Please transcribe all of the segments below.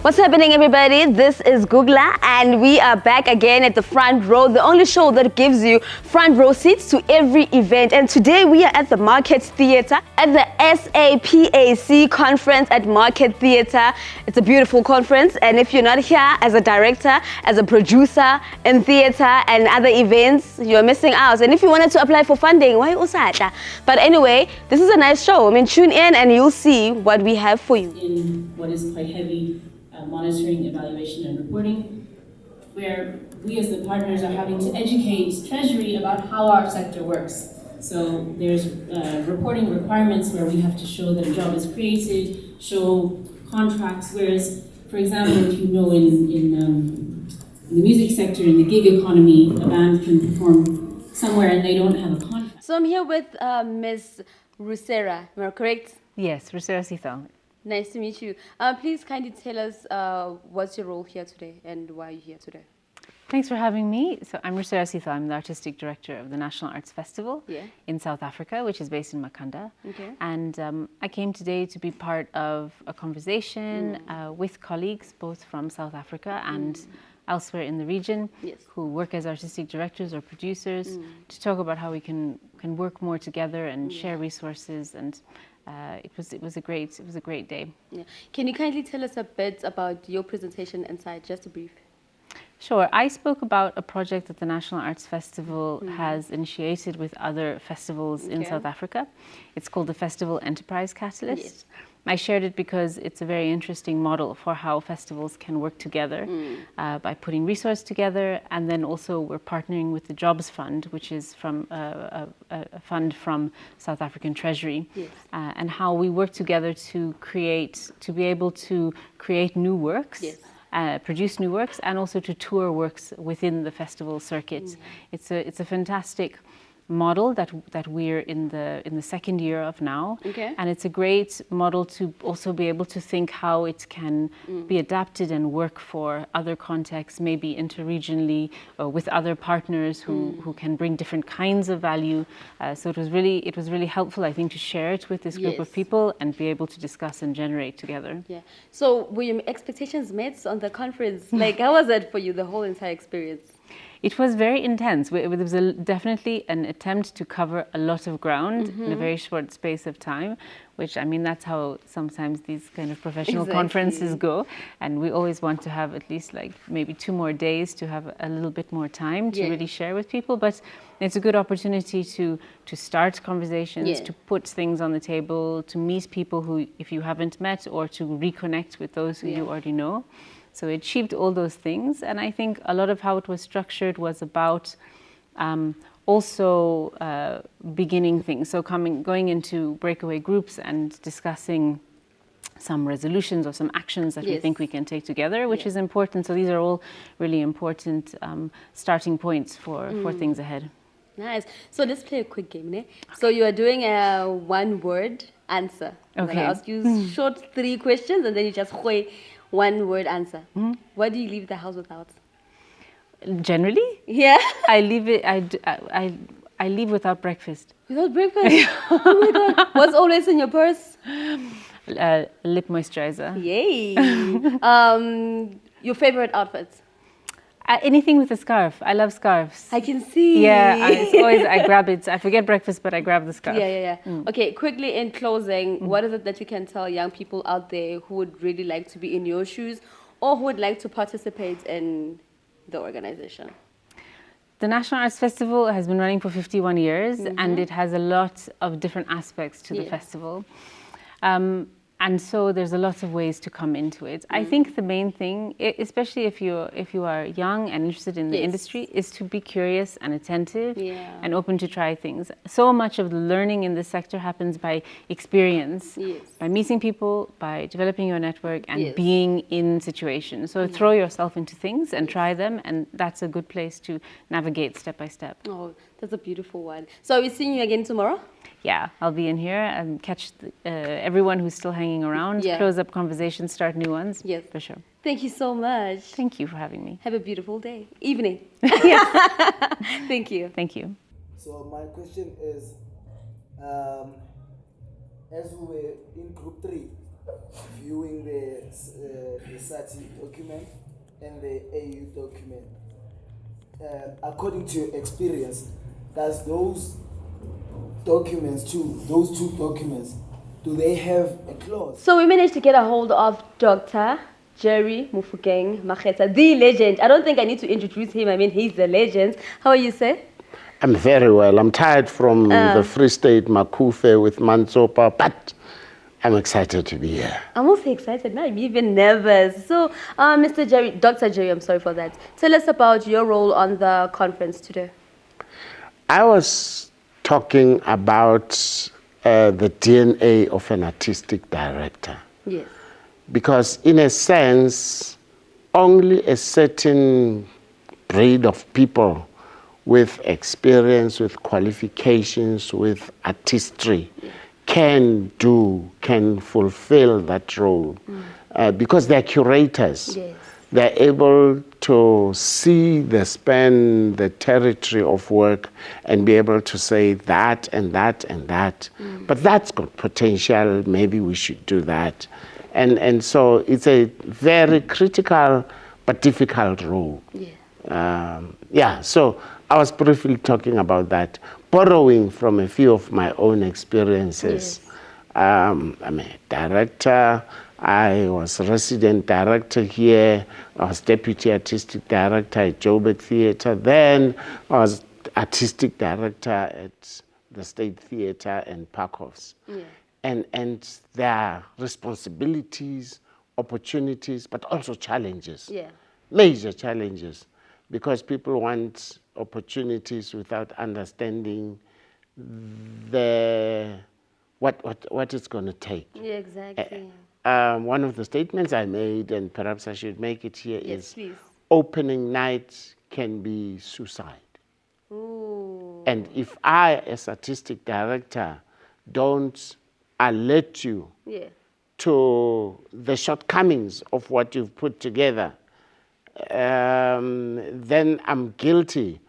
What's happening, everybody? This is Googla, and we are back again at the front row, the only show that gives you front row seats to every event. And today we are at the Market Theatre at the SAPAC Conference at Market Theatre. It's a beautiful conference, and if you're not here as a director, as a producer in theatre and other events, you're missing out. And if you wanted to apply for funding, why usata? But anyway, this is a nice show. I mean, tune in and you'll see what we have for you. In what is quite heavy monitoring, evaluation, and reporting, where we as the partners are having to educate Treasury about how our sector works. So there's reporting requirements where we have to show that a job is created, show contracts, whereas, for example, if you know in the music sector, in the gig economy, a band can perform somewhere and they don't have a contract. So I'm here with Ms. Rusera, am I correct? Yes, Rusera Sithong. Nice to meet you. Please kindly tell us what's your role here today and why you're here today. Thanks for having me. So I'm Rusera Sithong. I'm the Artistic Director of the National Arts Festival in South Africa, which is based in Makanda. Okay. And I came today to be part of a conversation with colleagues both from South Africa and elsewhere in the region who work as artistic directors or producers to talk about how we can work more together and share resources, and it was a great day. Yeah. Can you kindly tell us a bit about your presentation inside, just a brief? Sure. I spoke about a project that the National Arts Festival has initiated with other festivals in South Africa. It's called the Festival Enterprise Catalyst. Yes. I shared it because it's a very interesting model for how festivals can work together by putting resources together, and then also we're partnering with the Jobs Fund, which is from a fund from South African Treasury, and how we work together to be able to create new works. Produce new works and also to tour works within the festival circuit. It's a fantastic model that we're in the second year of now, and it's a great model to also be able to think how it can be adapted and work for other contexts, maybe interregionally or with other partners who can bring different kinds of value. So it was really helpful, I think, to share it with this group of people and be able to discuss and generate together. Yeah. So were your expectations met on the conference? Like, how was it for you, the whole entire experience? It was very intense. There was definitely an attempt to cover a lot of ground in a very short space of time, which, I mean, that's how sometimes these kind of professional conferences go. And we always want to have at least like maybe 2 more days to have a little bit more time to really share with people. But it's a good opportunity to start conversations, to put things on the table, to meet people who, if you haven't met, or to reconnect with those who you already know. So it achieved all those things, and I think a lot of how it was structured was about also beginning things. So going into breakaway groups and discussing some resolutions or some actions that we think we can take together, which is important. So these are all really important starting points for things ahead. Nice. So let's play a quick game, ne? So you are doing a one-word answer. I'm going to ask you short 3 questions, and then you just one-word answer. What do you leave the house without? Generally? Yeah. I leave it. I leave without breakfast. Without breakfast? Oh my God. What's always in your purse? Lip moisturizer. Yay. Your favorite outfits? Anything with a scarf. I love scarves. I can see. Yeah, it's always, I grab it. I forget breakfast, but I grab the scarf. Yeah. Okay, quickly in closing, what is it that you can tell young people out there who would really like to be in your shoes or who would like to participate in the organization? The National Arts Festival has been running for 51 years, and it has a lot of different aspects to the festival. And so there's a lot of ways to come into it. I think the main thing, especially if you are young and interested in the industry, is to be curious and attentive and open to try things. So much of the learning in this sector happens by experience, by meeting people, by developing your network and being in situations. So throw yourself into things and try them, and that's a good place to navigate step by step. Oh, that's a beautiful one. So are we seeing you again tomorrow? Yeah, I'll be in here and catch everyone who's still hanging around, close up conversations, start new ones. Yes, for sure. Thank you so much. Thank you for having me. Have a beautiful day. Evening. Thank you. Thank you. So my question is, as we were in group 3, viewing the SATI document and the AU document. According to your experience, does those two documents, do they have a clause? So we managed to get a hold of Dr. Jerry Mufokeng Makgetha, the legend. I don't think I need to introduce him. I mean, he's the legend. How are you, sir? I'm very well. I'm tired from the Free State Makufe with Mansopa, but I'm excited to be here. I'm also excited now. I'm even nervous. So, Dr. Jerry, I'm sorry for that. Tell us about your role on the conference today. I was talking about the DNA of an artistic director. Yes. Because in a sense, only a certain breed of people with experience, with qualifications, with artistry can fulfill that role. Because they're curators. Yes. They're able to see the span, the territory of work and be able to say that and that and that. But that's got potential, maybe we should do that. And so it's a very critical but difficult role. Yeah. So I was briefly talking about that, borrowing from a few of my own experiences. Yes. I'm a director. I was resident director here. I was deputy artistic director at Joburg Theatre. Then I was artistic director at the State Theatre and Parkhoffs. Yeah. And there are responsibilities, opportunities, but also challenges. Yeah. Major challenges, because people want opportunities without understanding what it's going to take. Yeah, exactly. One of the statements I made, and perhaps I should make it here, Yes, is please. opening night can be suicide. Ooh. And if I, as artistic director, don't alert you Yeah. to the shortcomings of what you've put together, then I'm guilty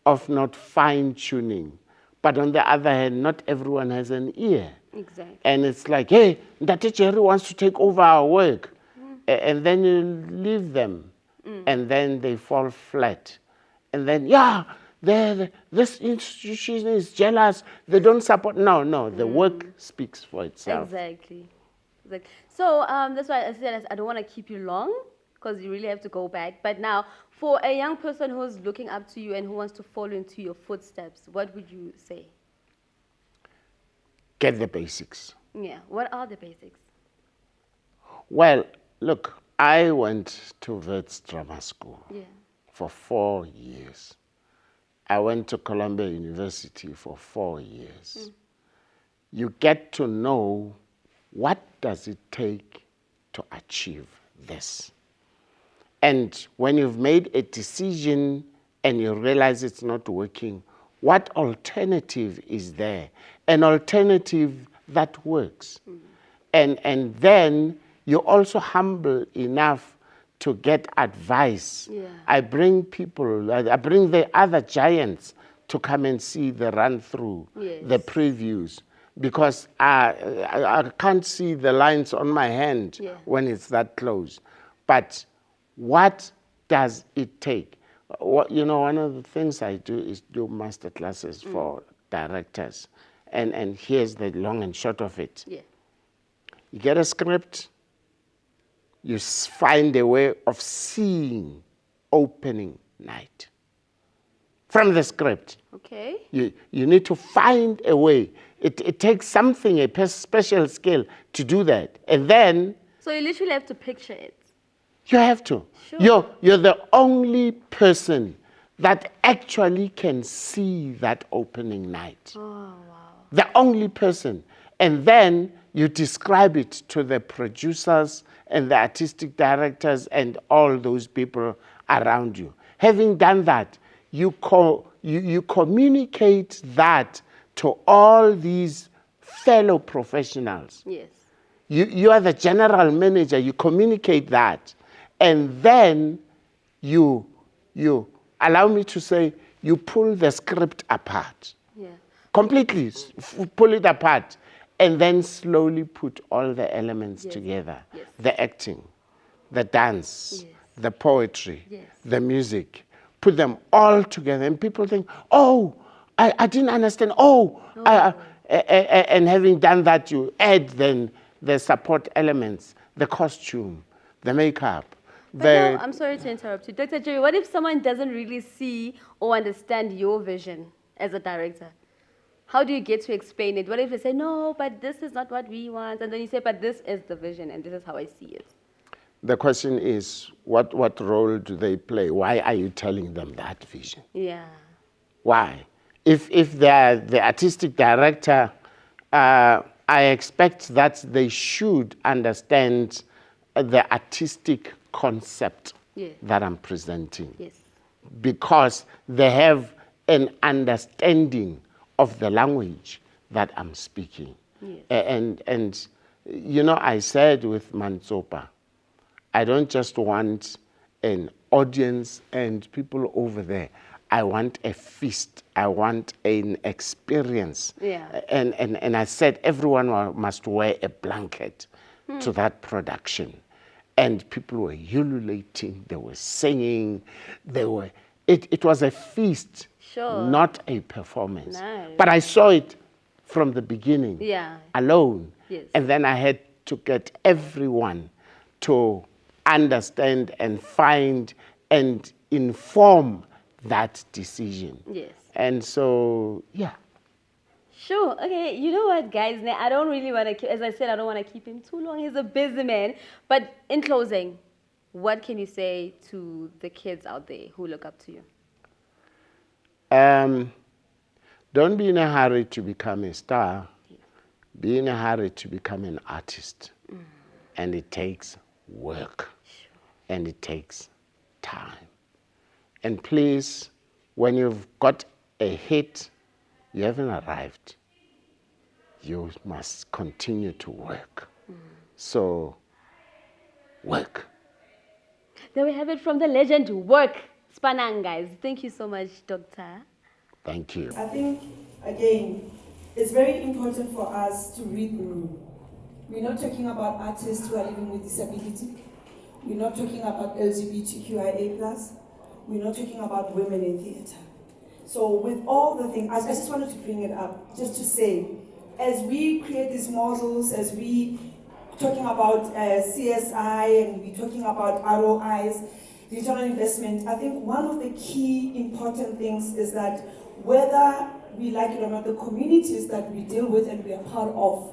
of not fine-tuning. But on the other hand, not everyone has an ear. Exactly. And it's like, hey, Ndate Jerry wants to take over our work. And then you leave them. And then they fall flat. And then, this institution is jealous. They don't support. No, the work speaks for itself. Exactly. So that's why I said I don't want to keep you long, because you really have to go back. But now, for a young person who's looking up to you and who wants to follow into your footsteps, what would you say? Get the basics. Yeah. What are the basics? Well, look, I went to Wits Drama School for 4 years. I went to Columbia University for 4 years. You get to know what does it take to achieve this. And when you've made a decision and you realize it's not working, what alternative is there? An alternative that works. And then you're also humble enough to get advice. Yeah. I bring the other giants to come and see the run-through, the previews, because I can't see the lines on my hand when it's that close. But what does it take? One of the things I do is do master classes for directors. And here's the long and short of it. Yeah. You get a script, you find a way of seeing opening night from the script. Okay. You need to find a way. It takes something, a special skill to do that. And then... So you literally have to picture it. You have to. Sure. You're the only person that actually can see that opening night. Oh, wow. The only person. And then you describe it to the producers and the artistic directors and all those people around you. Having done that, you communicate that to all these fellow professionals. Yes. You are the general manager, you communicate that. And then you allow me to say, you pull the script apart. Yeah. Completely pull it apart. and then slowly put all the elements together. Yes. The acting, the dance, Yes. the poetry, Yes. the music, put them all together. And people think, oh, I didn't understand. And having done that, you add then the support elements, the costume, the makeup. But no, I'm sorry to interrupt you. Dr. Jerry, what if someone doesn't really see or understand your vision as a director? How do you get to explain it? What if they say, no, but this is not what we want? And then you say, but this is the vision and this is how I see it. The question is, what role do they play? Why are you telling them that vision? Yeah. Why? If they're the artistic director, I expect that they should understand the artistic concept that I'm presenting. Yes. Because they have an understanding of the language that I'm speaking. Yes. And you know, I said with Mantsopa, I don't just want an audience and people over there. I want a feast. I want an experience. Yeah. And I said everyone must wear a blanket to that production. And people were ululating, they were singing, it was a feast, not a performance. Nice. But I saw it from the beginning, alone. Yes. And then I had to get everyone to understand and find and inform that decision. Yes. And so, yeah. Sure. Okay. You know what, guys? I don't really want to, as I said, I don't want to keep him too long. He's a busy man. But in closing, what can you say to the kids out there who look up to you? Don't be in a hurry to become a star. Be in a hurry to become an artist. And it takes work. And it takes time. And please, when you've got a hit, you haven't arrived. You must continue to work. So, work. There we have it from the legend, work. Spanang, guys. Thank you so much, Doctor. Thank you. I think, again, it's very important for us to read the room. We're not talking about artists who are living with disability. We're not talking about LGBTQIA+. We're not talking about women in theatre. So with all the things, I just wanted to bring it up, just to say, as we create these models, as we talking about CSI and we're talking about ROIs, return on investment, I think one of the key important things is that whether we like it or not, the communities that we deal with and we are part of,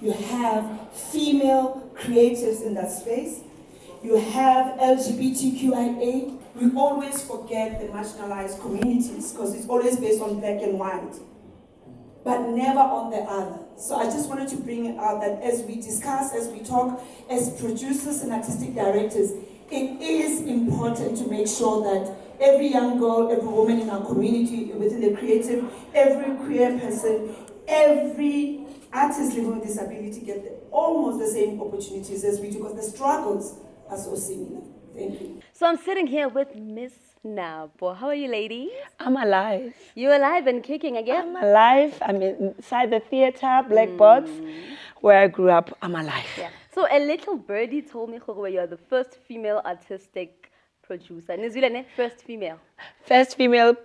you have female creatives in that space, you have LGBTQIA. We always forget the marginalized communities because it's always based on black and white, but never on the other. So I just wanted to bring it out that as we discuss, as we talk, as producers and artistic directors, it is important to make sure that every young girl, every woman in our community, within the creative, every queer person, every artist living with disability get almost the same opportunities as we do because the struggles are so similar. Thank you. So I'm sitting here with Miss Nabo. How are you, ladies? I'm alive. You alive and kicking again? I'm alive. I'm inside the theater, Black Box, where I grew up. I'm alive. Yeah. So a little birdie told me, Khogwe, you're the first female artistic producer. New Zealand, first female. First female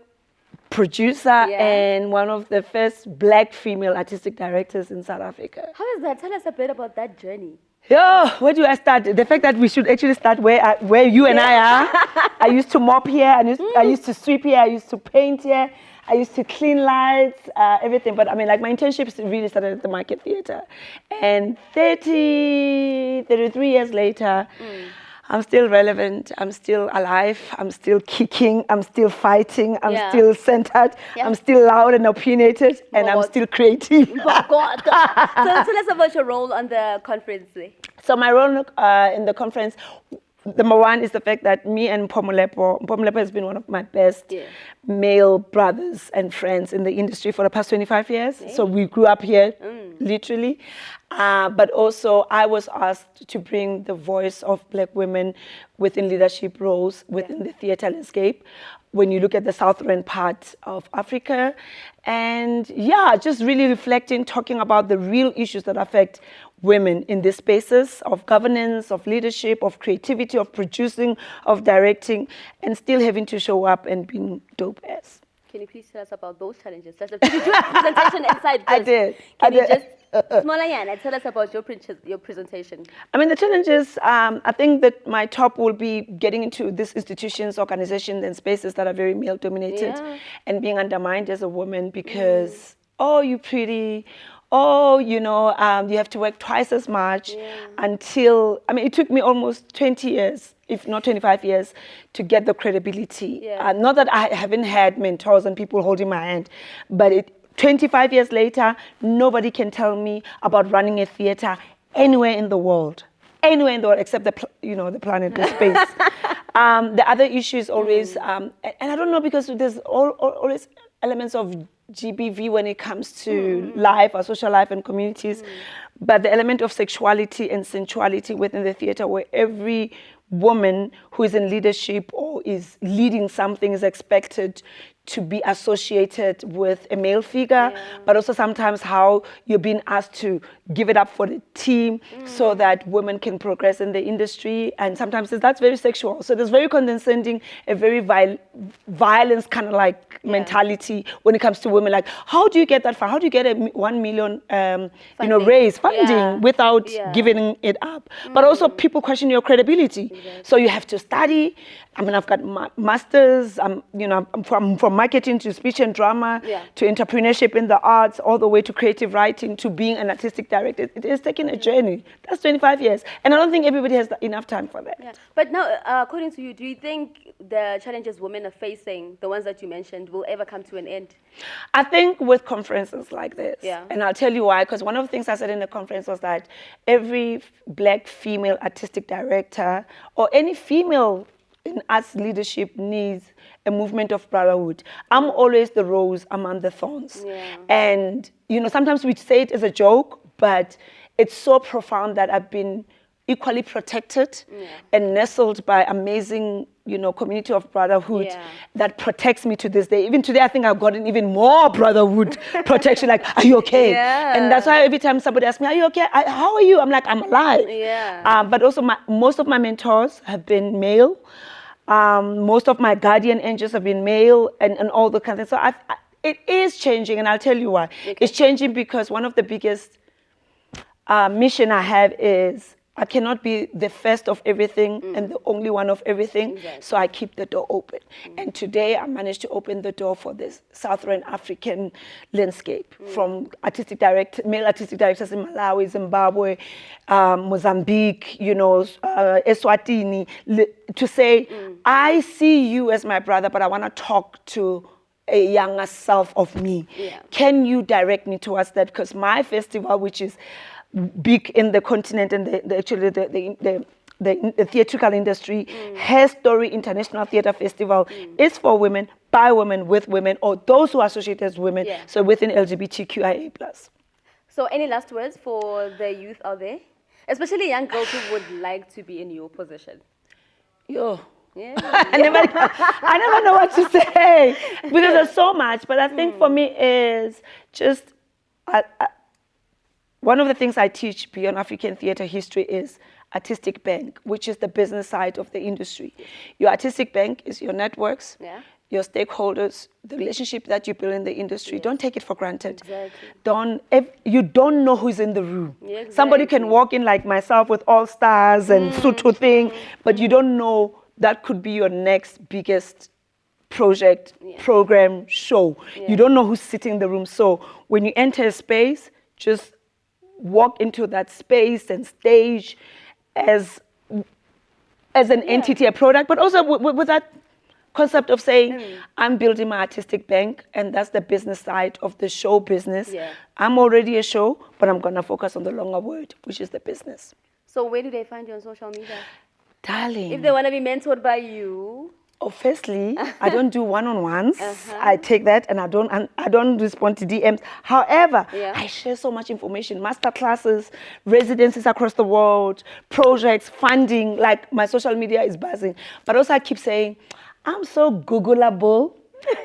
producer and one of the first black female artistic directors in South Africa. How is that? Tell us a bit about that journey. Where do I start? The fact that we should actually start where you and I are. I used to mop here, I used to sweep here, I used to paint here, I used to clean lights, everything. But I mean, like my internships really started at the Market Theatre. And 33 years later, I'm still relevant, I'm still alive, I'm still kicking, I'm still fighting, I'm still centered, I'm still loud and opinionated, and I'm still creative. God. So tell us about your role on the conference. So my role in the conference, number one is the fact that me and Mpomolepo has been one of my best male brothers and friends in the industry for the past 25 years. So we grew up here, literally. But also I was asked to bring the voice of black women within leadership roles within the theatre landscape. when you look at the southern part of Africa. And yeah, just really reflecting, talking about the real issues that affect women in these spaces of governance, of leadership, of creativity, of producing, of directing, and still having to show up and being dope as. Can you please tell us about those challenges? Did you do a presentation inside? I did. Can you just, smaller Yana, tell us about your presentation? I mean, the challenges, I think that my top will be getting into these institutions, organizations, and spaces that are very male-dominated and being undermined as a woman because, oh, you're pretty, oh, you know, you have to work twice as much until, I mean, it took me almost 20 years, if not 25 years, to get the credibility. Not that I haven't had mentors and people holding my hand, but 25 years later, nobody can tell me about running a theater anywhere in the world except the planet, the space. The other issue is always, and I don't know because there's always elements of GBV when it comes to life, our social life and communities, but the element of sexuality and sensuality within the theater where every woman who is in leadership or is leading something is expected to be associated with a male figure, but also sometimes how you're being asked to give it up for the team so that women can progress in the industry. And sometimes that's very sexual. So there's very condescending, a very violence kind of like mentality when it comes to women. Like, how do you get that far? How do you get a 1 million, raise funding without giving it up? But also people question your credibility. So you have to study. I mean, I've got masters. I'm from marketing to speech and drama to entrepreneurship in the arts, all the way to creative writing to being an artistic director. It is taking a journey. That's 25 years, and I don't think everybody has enough time for that. But now, according to you, do you think the challenges women are facing, the ones that you mentioned, will ever come to an end? I think with conferences like this, and I'll tell you why, because one of the things I said in the conference was that every black female artistic director or any female in arts leadership needs a movement of brotherhood. I'm always the rose among the thorns. And, sometimes we say it as a joke, but it's so profound that I've been equally protected and nestled by amazing, community of brotherhood that protects me to this day. Even today, I think I've gotten even more brotherhood protection. Like, are you okay? And that's why every time somebody asks me, are you okay? How are you? I'm like, I'm alive. But also, most of my mentors have been male. Most of my guardian angels have been male and all the kind of things. So it is changing, and I'll tell you why. It's changing because one of the biggest mission I have is I cannot be the first of everything and the only one of everything, so I keep the door open. And today I managed to open the door for this Southern African landscape from male artistic directors in Malawi, Zimbabwe, Mozambique, Eswatini, to say, I see you as my brother, but I want to talk to a younger self of me. Can you direct me towards that? Because my festival, which is big in the continent and the theatrical industry, Her Story International Theatre Festival is for women, by women, with women, or those who are associated as women, so within LGBTQIA+. So any last words for the youth out there? Especially young girls who would like to be in your position. I never know what to say because there's so much, but I think for me is just one of the things I teach beyond African theatre history is artistic bank, which is the business side of the industry. Your artistic bank is your networks, your stakeholders, the relationship that you build in the industry. Don't take it for granted. You don't know who's in the room. Somebody can walk in like myself with all stars and sutu thing, but you don't know that could be your next biggest project, program, show. You don't know who's sitting in the room. So when you enter a space, just walk into that space and stage as an entity, a product, but also with that concept of saying, I'm building my artistic bank, and that's the business side of the show business. I'm already a show, but I'm going to focus on the longer word, which is the business. So where do they find you on social media? Darling. If they want to be mentored by you. Firstly, I don't do one-on-ones. I take that and I don't respond to DMs. However, I share so much information, master classes, residencies across the world, projects, funding, like my social media is buzzing. But also I keep saying, I'm so Googleable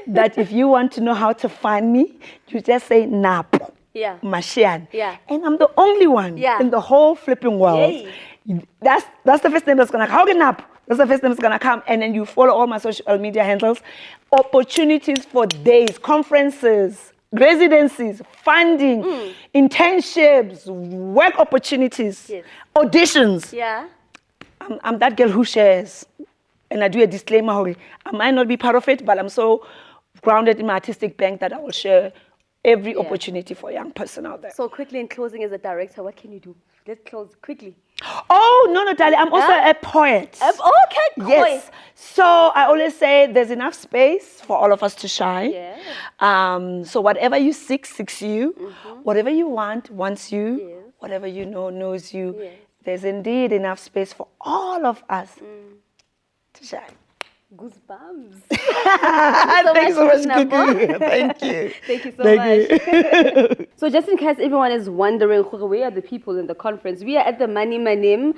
that if you want to know how to find me, you just say Nap. Yeah. Mashian. Yeah. And I'm the only one in the whole flipping world. Yay. That's the first name that's gonna come. Nap. That's the first name that's gonna come. And then you follow all my social media handles. Opportunities for days, conferences, residencies, funding, internships, work opportunities, auditions. Yeah. I'm that girl who shares. And I do a disclaimer, Hori. I might not be part of it, but I'm so grounded in my artistic bank that I will share every opportunity for a young person out there. So quickly in closing, as a director, what can you do? Let's close quickly. Oh, no, darling. I'm also a poet. Okay, cool. Yes. So I always say there's enough space for all of us to shine. Yeah. So whatever you seek, seeks you. Whatever you want, wants you. Whatever you know, knows you. Yeah. There's indeed enough space for all of us to shine. Goosebumps. Thanks so much, Gugu. Thank you. Thank you so much. So just in case everyone is wondering, where are the people in the conference? We are at the Mani Manim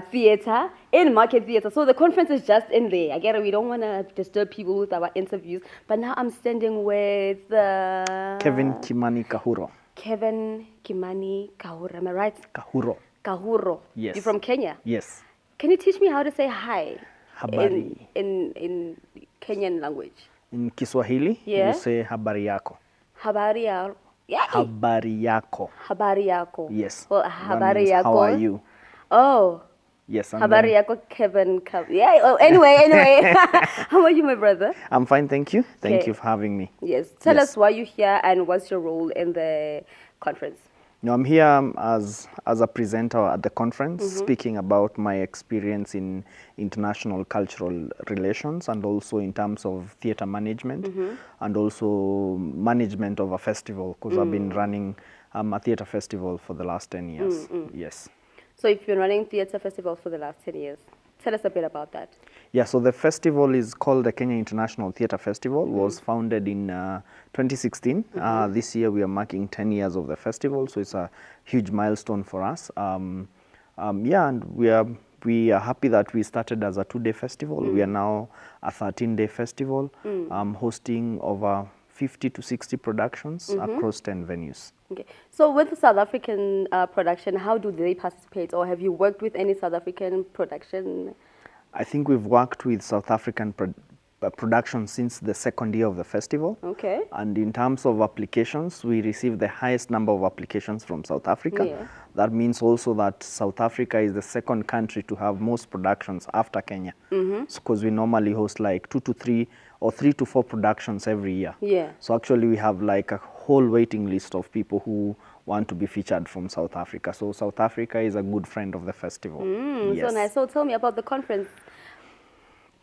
Theatre in Market Theatre. So the conference is just in there. I get it. We don't want to disturb people with our interviews. But now I'm standing with Kevin Kimani Kahuro. Kevin Kimani Kahuro. Am I right? Kahuro. Kahuro. Yes. You're from Kenya? Yes. Can you teach me how to say hi? Habari. In Kenyan language. In Kiswahili, you say habari yako. Habari yako. Yeah. Habari yako. Habari yako. Yes. Well, That habari means, yako. how are you? Oh. Yes. And Habari then, yako, Kevin. Yeah. Oh, anyway. How are you, my brother? I'm fine, thank you. Thank Okay. you for having me. Yes. Tell us why you're here and what's your role in the conference. No, I'm here as a presenter at the conference, speaking about my experience in international cultural relations and also in terms of theatre management and also management of a festival, because I've been running a theatre festival for the last 10 years. Yes. So you've been running theatre festival for the last 10 years. Tell us a bit about that. Yeah, so the festival is called the Kenya International Theatre Festival. Was founded in 2016. This year we are marking 10 years of the festival, so it's a huge milestone for us. And we are happy that we started as a 2-day festival. We are now a 13-day festival, hosting over 50 to 60 productions across 10 venues. Okay. So with the South African production, how do they participate, or have you worked with any South African production? I think we've worked with South African production since the second year of the festival. Okay. And in terms of applications, we received the highest number of applications from South Africa. Yeah. That means also that South Africa is the second country to have most productions after Kenya. Because we normally host like 2 to 3 or 3 to 4 productions every year. Yeah. So actually we have like a whole waiting list of people who want to be featured from South Africa. So South Africa is a good friend of the festival. Yes. So nice. So tell me about the conference.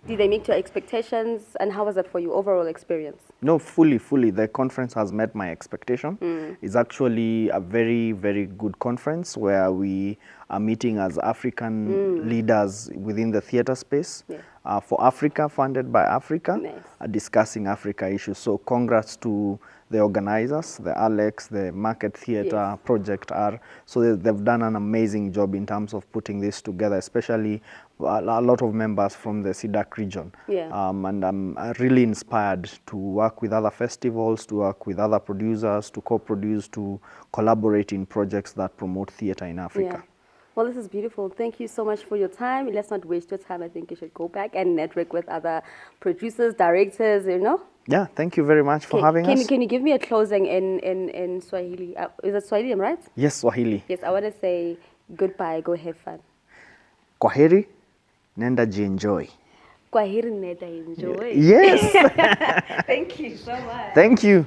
Did they meet your expectations, and how was it for you, overall experience? No, fully. The conference has met my expectation. It's actually a very, very good conference where we are meeting as African leaders within the theatre space for Africa, funded by Africa, discussing Africa issues. So congrats to the organizers, the Alex, the Market Theatre, Project R. So they've done an amazing job in terms of putting this together, especially a lot of members from the SAPAC region. And I'm really inspired to work with other festivals, to work with other producers, to co-produce, to collaborate in projects that promote theatre in Africa. Well, this is beautiful. Thank you so much for your time. Let's not waste your time. I think you should go back and network with other producers, directors, you know? Yeah, thank you very much for having us. Can you give me a closing in Swahili? Is it Swahili, I'm right? Yes, Swahili. Yes, I want to say goodbye, go have fun. Kwaheri, nenda jienjoy. Kwaheri, nenda enjoy. Yes. Thank you so much. Thank you.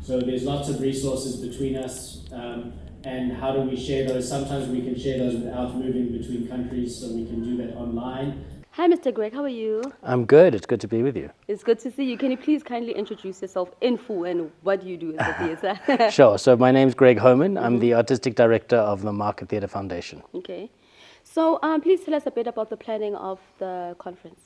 So there's lots of resources between us, and how do we share those? Sometimes we can share those without moving between countries, so we can do that online. Hi, Mr. Greg, how are you? I'm good. It's good to be with you. It's good to see you. Can you please kindly introduce yourself in full and what do you do in the theatre? Sure. So my name's Greg Homan. I'm the Artistic Director of the Market Theatre Foundation. Okay. So please tell us a bit about the planning of the conference.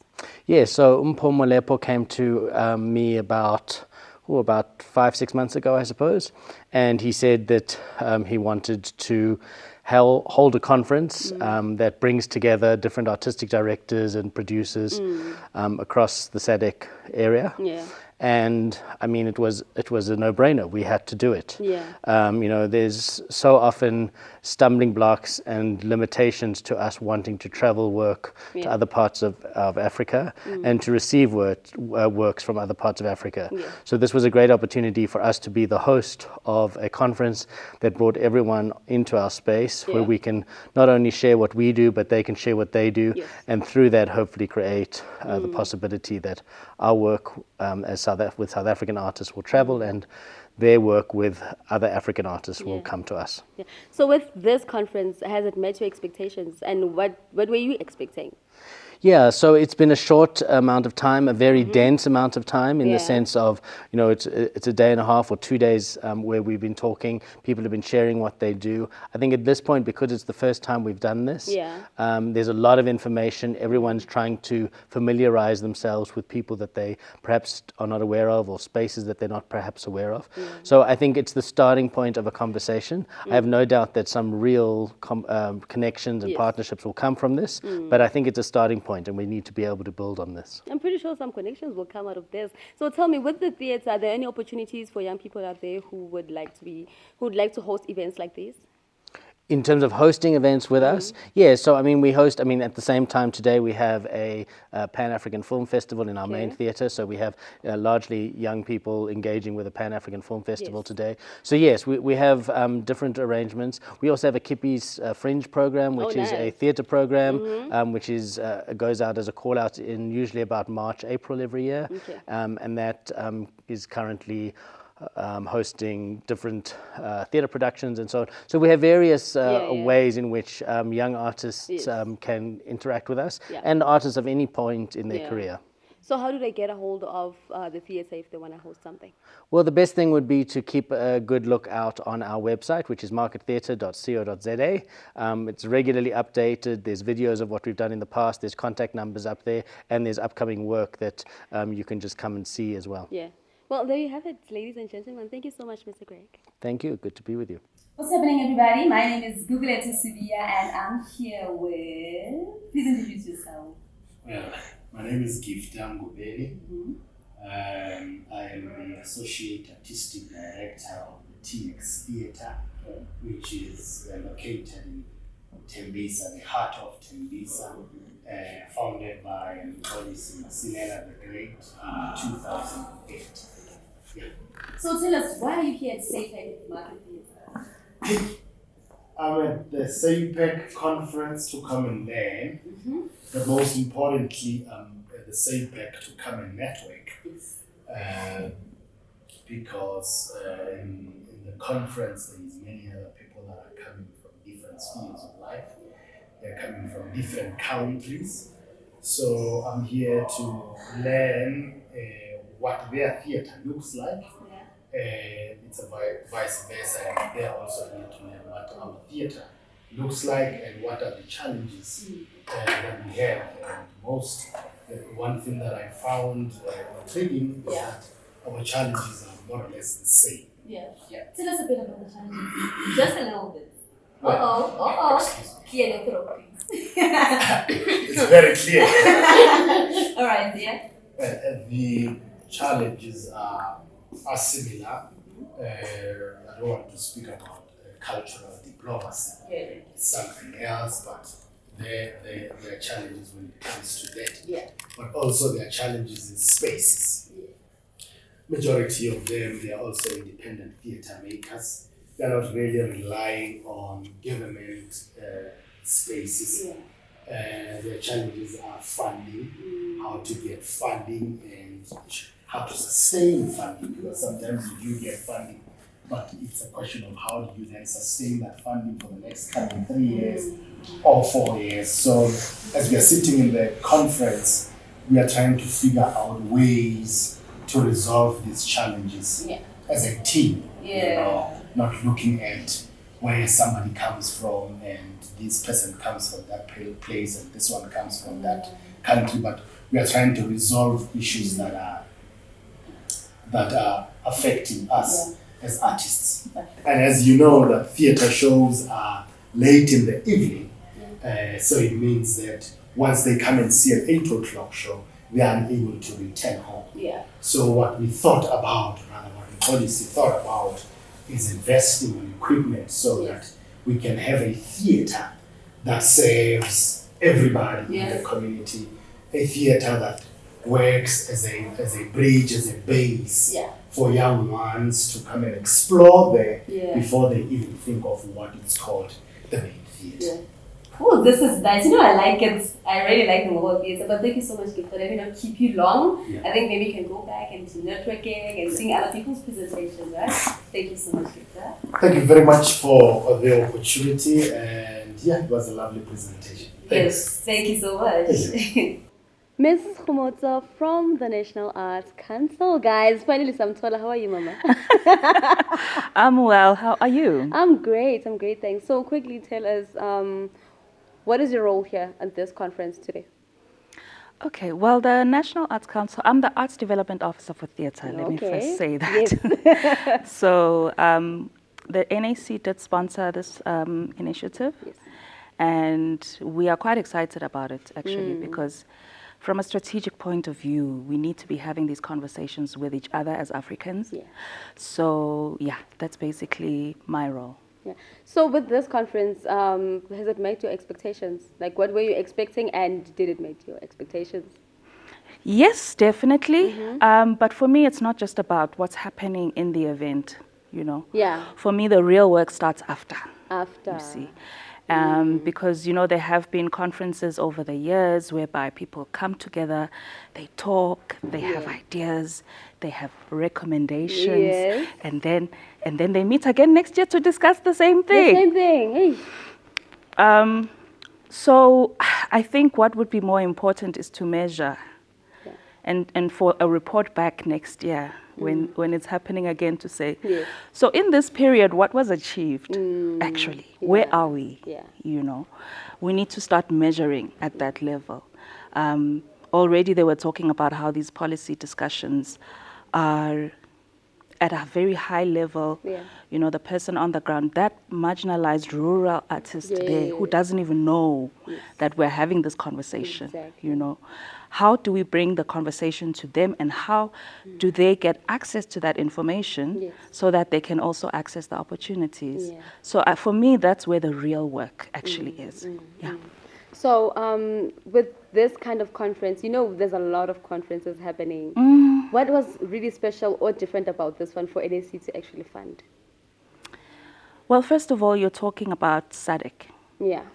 Yeah, so Mpho Molepo came to me about 5-6 months ago, I suppose, and he said that he wanted to hold a conference that brings together different artistic directors and producers across the SADC area. Yeah. And I mean, it was a no-brainer. We had to do it. Yeah. You know, there's so often stumbling blocks and limitations to us wanting to travel work to other parts of Africa and to receive works from other parts of Africa. Yeah. So this was a great opportunity for us to be the host of a conference that brought everyone into our space where we can not only share what we do, but they can share what they do. Yes. And through that, hopefully create the possibility that our work with South African artists will travel and their work with other African artists will come to us. Yeah. So with this conference, has it met your expectations, and what were you expecting? Yeah, so it's been a short amount of time, a very dense amount of time in the sense of, you know, it's a day and a half or 2 days where we've been talking. People have been sharing what they do. I think at this point, because it's the first time we've done this, there's a lot of information. Everyone's trying to familiarize themselves with people that they perhaps are not aware of or spaces that they're not perhaps aware of. So I think it's the starting point of a conversation. I have no doubt that some real connections and partnerships will come from this, but I think it's a starting point and we need to be able to build on this. I'm pretty sure some connections will come out of this. So tell me, with the theatre, are there any opportunities for young people out there who would like to host events like these? In terms of hosting events with us, yeah, so I mean, we host, at the same time today we have a Pan-African Film Festival in our main theatre, so we have largely young people engaging with a Pan-African Film Festival today. So yes, we have different arrangements. We also have a Kippies Fringe program, which is a theatre program, which is goes out as a call out in usually about March, April every year, and that is currently hosting different theatre productions and so on. So we have various ways in which young artists can interact with us and artists of any point in their career. So how do they get a hold of the theatre if they want to host something? Well, the best thing would be to keep a good look out on our website, which is markettheatre.co.za. It's regularly updated. There's videos of what we've done in the past. There's contact numbers up there, and there's upcoming work that you can just come and see as well. Yeah. Well, there you have it, ladies and gentlemen. Thank you so much, Mr. Greg. Thank you. Good to be with you. What's happening, everybody? My name is Gugulethu Subia, and I'm here with... Please introduce yourself. Well, my name is Gifta Ngubeli. I am the Associate Artistic Director of the TX Theatre, which is located in Tembisa, the heart of Tembisa, founded by Mkhosi Masilela the Great in 2008. So tell us, why are you here at SAPAC Market Theatre? I'm at the SAPAC Conference to come and learn, but most importantly, at the SAPAC to come and network. Because in the conference, there's many other people that are coming from different spheres of life. They're coming from different countries. So I'm here to learn what their theatre looks like. It's a vice versa, and they're also here to learn what our theatre looks like and what are the challenges that we have. And one thing that I found intriguing is that our challenges are more or less the same. Tell us a bit about the challenges. Just a little bit. Clear the throat, please. It's very clear. All right, the challenges are similar. I don't want to speak about cultural diplomacy. It's something else, but there are challenges when it comes to that. But also there are challenges in spaces. Majority of them, they are also independent theatre makers. They're not really relying on government spaces. Their challenges are funding, how to get funding and how to sustain funding, because sometimes you do get funding, but it's a question of how do you then sustain that funding for the next coming 3 years or 4 years. So as we are sitting in the conference, we are trying to figure out ways to resolve these challenges as a team. You know, not looking at where somebody comes from and this person comes from that place and this one comes from that country, but we are trying to resolve issues that are affecting us as artists. And as you know, the theatre shows are late in the evening. So it means that once they come and see an 8 o'clock show, they are unable to return home. Yeah. So what we thought about, rather what the policy thought about, is investing in equipment so that we can have a theater that serves everybody in the community, a theater that works as a bridge, as a base for young ones to come and explore there before they even think of what it's called the main theater. Oh, this is nice. You know, I like it. I really like the mobile theater. But thank you so much, Gift, for letting me not keep you long. I think maybe you can go back and do networking and seeing other people's presentations, right? Thank you so much, Gift. Thank you very much for the opportunity, and it was a lovely presentation. Thanks. Yes, thank you so much. Miss Khumotso from the National Arts Council. Guys, finally, Samtola, how are you, Mama? I'm well. How are you? I'm great, thanks. So quickly tell us, what is your role here at this conference today? Okay, well, the National Arts Council, I'm the Arts Development Officer for Theatre, let me first say that. Yes. So the NAC did sponsor this initiative, and we are quite excited about it, actually, because from a strategic point of view, we need to be having these conversations with each other as Africans. So, that's basically my role. So with this conference, has it met your expectations? Like, what were you expecting, and did it meet your expectations? Yes, definitely. But for me, it's not just about what's happening in the event, you know. For me, the real work starts after. You see. Because, you know, there have been conferences over the years whereby people come together, they talk, they have ideas, they have recommendations, and then they meet again next year to discuss the same thing. The same thing. Hey. So I think what would be more important is to measure and for a report back next year when it's happening again to say, so in this period, what was achieved actually? Where are we? You know, we need to start measuring at that level. Already they were talking about how these policy discussions are at a very high level. You know, the person on the ground, that marginalized rural artist there who doesn't even know that we're having this conversation, you know. How do we bring the conversation to them, and how do they get access to that information so that they can also access the opportunities? So for me, that's where the real work actually is. So with this kind of conference, you know, there's a lot of conferences happening. What was really special or different about this one for NAC to actually fund? Well, first of all, you're talking about SADC.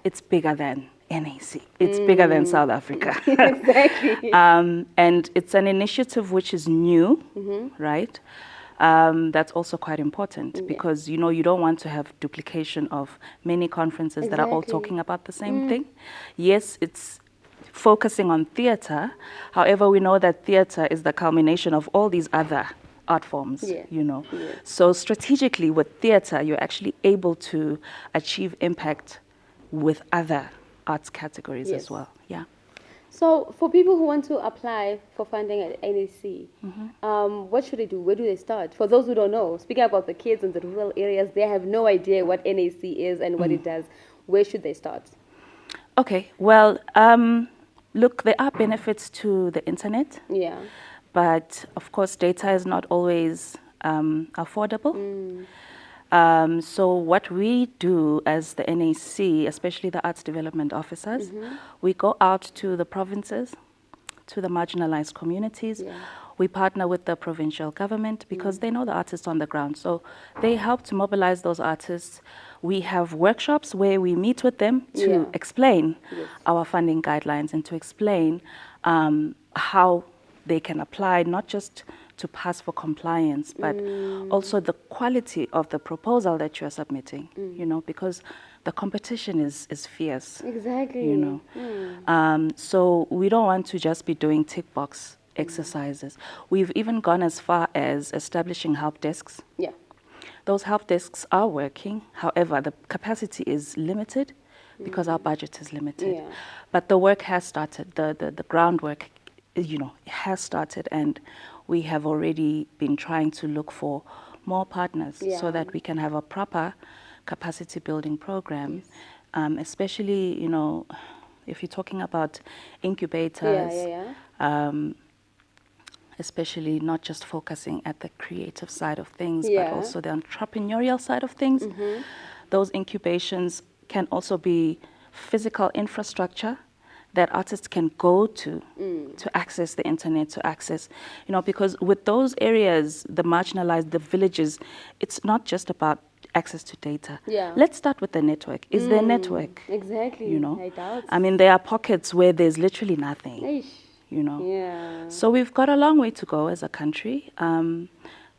It's bigger than NAC. It's bigger than South Africa. Exactly. And it's an initiative which is new, right? That's also quite important because, you know, you don't want to have duplication of many conferences that are all talking about the same thing. Yes, it's focusing on theatre. However, we know that theatre is the culmination of all these other art forms, you know. So strategically with theatre, you're actually able to achieve impact with other arts categories as well. So for people who want to apply for funding at NAC, what should they do? Where do they start? For those who don't know, speaking about the kids in the rural areas, they have no idea what NAC is and what it does. Where should they start? Okay, well, look, there are benefits to the internet. But of course, data is not always affordable. So what we do as the NAC, especially the arts development officers, we go out to the provinces, to the marginalized communities. We partner with the provincial government because they know the artists on the ground. So they help to mobilize those artists. We have workshops where we meet with them to explain our funding guidelines and to explain how they can apply, not just to pass for compliance, but also the quality of the proposal that you're submitting, you know, because the competition is fierce. Exactly. You know. So we don't want to just be doing tick box exercises. We've even gone as far as establishing help desks. Those help desks are working. However, the capacity is limited because our budget is limited. But the work has started. The groundwork, you know, has started, and we have already been trying to look for more partners so that we can have a proper capacity building program, especially, you know, if you're talking about incubators, especially not just focusing at the creative side of things, but also the entrepreneurial side of things. Those incubations can also be physical infrastructure that artists can go to access the internet, to access, you know, because with those areas, the marginalized, the villages, it's not just about access to data. Let's start with the network. Is there a network? Exactly. You know, I doubt. I mean, there are pockets where there's literally nothing. Eish. You know, Yeah. so we've got a long way to go as a country.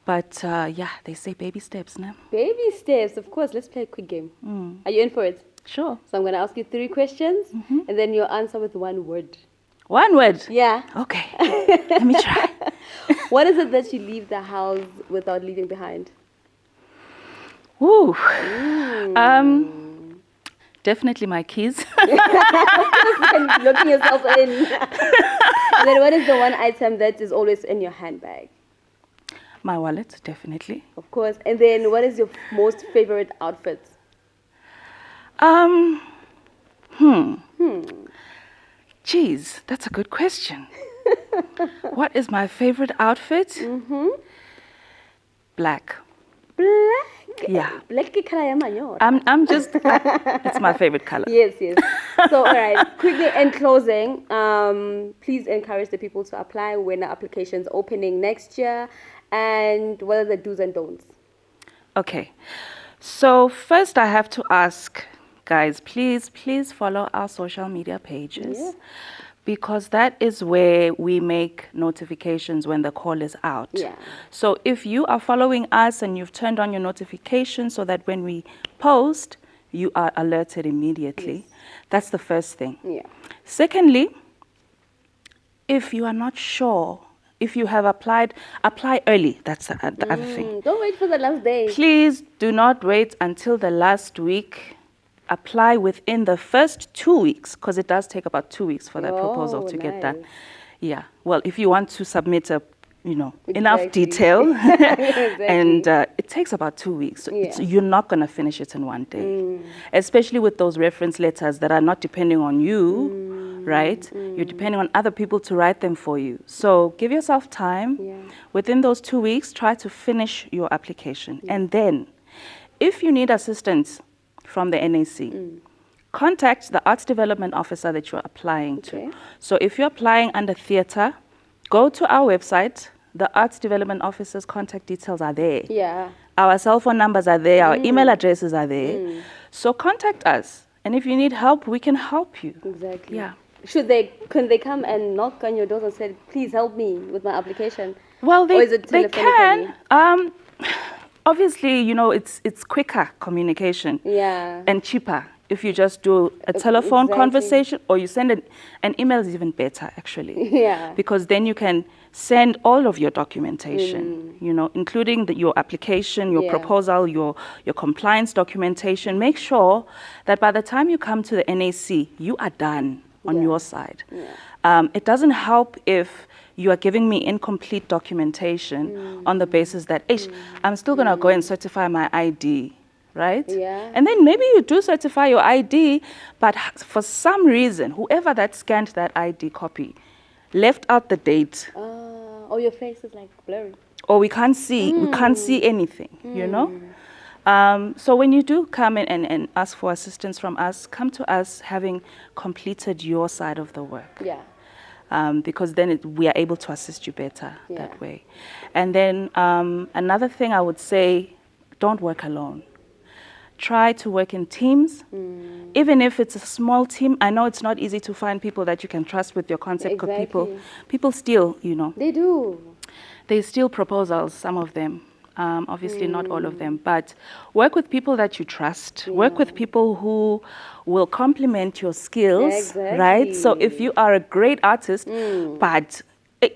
But yeah, they say baby steps, no? Baby steps, of course. Let's play a quick game. Are you in for it? Sure. So I'm going to ask you 3 questions, and then you'll answer with 1 word. 1 word? Yeah. Okay. Let me try. What is it that you leave the house without leaving behind? Ooh. Definitely my keys. Looking yourself in. And then what is the one item that is always in your handbag? My wallet, definitely. Of course. And then what is your most favorite outfit? Geez, that's a good question. What is my favorite outfit? Black. Black? Yeah. Black ke color ya manyola. I'm just, it's my favorite color. Yes, yes. So, all right, quickly in closing, please encourage the people to apply when the application's opening next year, and what are the do's and don'ts? Okay. So first I have to ask, guys, please follow our social media pages. Because that is where we make notifications when the call is out. So if you are following us and you've turned on your notifications so that when we post, you are alerted immediately. That's the first thing. Secondly, if you are not sure, if you have applied, apply early. That's the other thing. Don't wait for the last day. Please do not wait until the last week. Apply within the first 2 weeks, because it does take about 2 weeks for that proposal to get done. Yeah. Well, if you want to submit a, you know, enough detail, and it takes about 2 weeks. So you're not going to finish it in 1 day, especially with those reference letters that are not depending on you, right? You're depending on other people to write them for you. So give yourself time. Within those 2 weeks, try to finish your application. And then, if you need assistance from the NAC, contact the arts development officer that you're applying to. So if you're applying under theatre, go to our website. The arts development officer's contact details are there. Our cell phone numbers are there. Our email addresses are there. So contact us. And if you need help, we can help you. Exactly. Yeah. Can they come and knock on your doors and say, please help me with my application? Well, or is it they can. Obviously, you know, it's quicker communication and cheaper if you just do a telephone conversation, or you send an email is even better, actually. Because then you can send all of your documentation, you know, including your application, your proposal, your compliance documentation. Make sure that by the time you come to the NAC, you are done on your side. It doesn't help if you are giving me incomplete documentation on the basis that, I'm still going to go and certify my ID, right? And then maybe you do certify your ID, but for some reason, whoever that scanned that ID copy left out the date. Or your face is like blurry. Or we can't see anything, you know? So when you do come in and ask for assistance from us, come to us having completed your side of the work. Because then we are able to assist you better that way. And then another thing I would say, don't work alone. Try to work in teams. Even if it's a small team, I know it's not easy to find people that you can trust with your concept, because people steal, you know. They do. They steal proposals, some of them. Obviously not all of them, but work with people that you trust. Work with people who will complement your skills, right? So if you are a great artist, but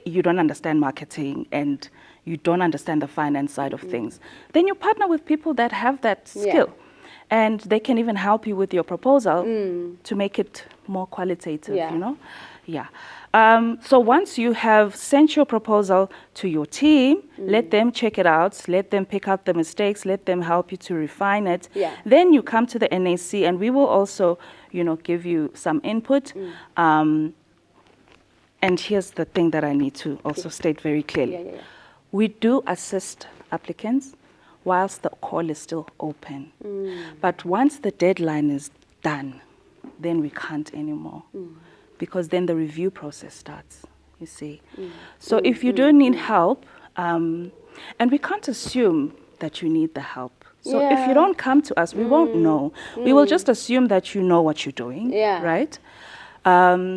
you don't understand marketing and you don't understand the finance side of things, then you partner with people that have that skill. And they can even help you with your proposal to make it more qualitative, Yeah. you know? Yeah. So once you have sent your proposal to your team, let them check it out, let them pick out the mistakes, let them help you to refine it. Yeah. Then you come to the NAC and we will also, you know, give you some input. And here's the thing that I need to also state very clearly. Yeah. We do assist applicants whilst the call is still open. But once the deadline is done, then we can't anymore. Because then the review process starts, you see. So if you do need help, and we can't assume that you need the help. So if you don't come to us, we won't know. We will just assume that you know what you're doing, right?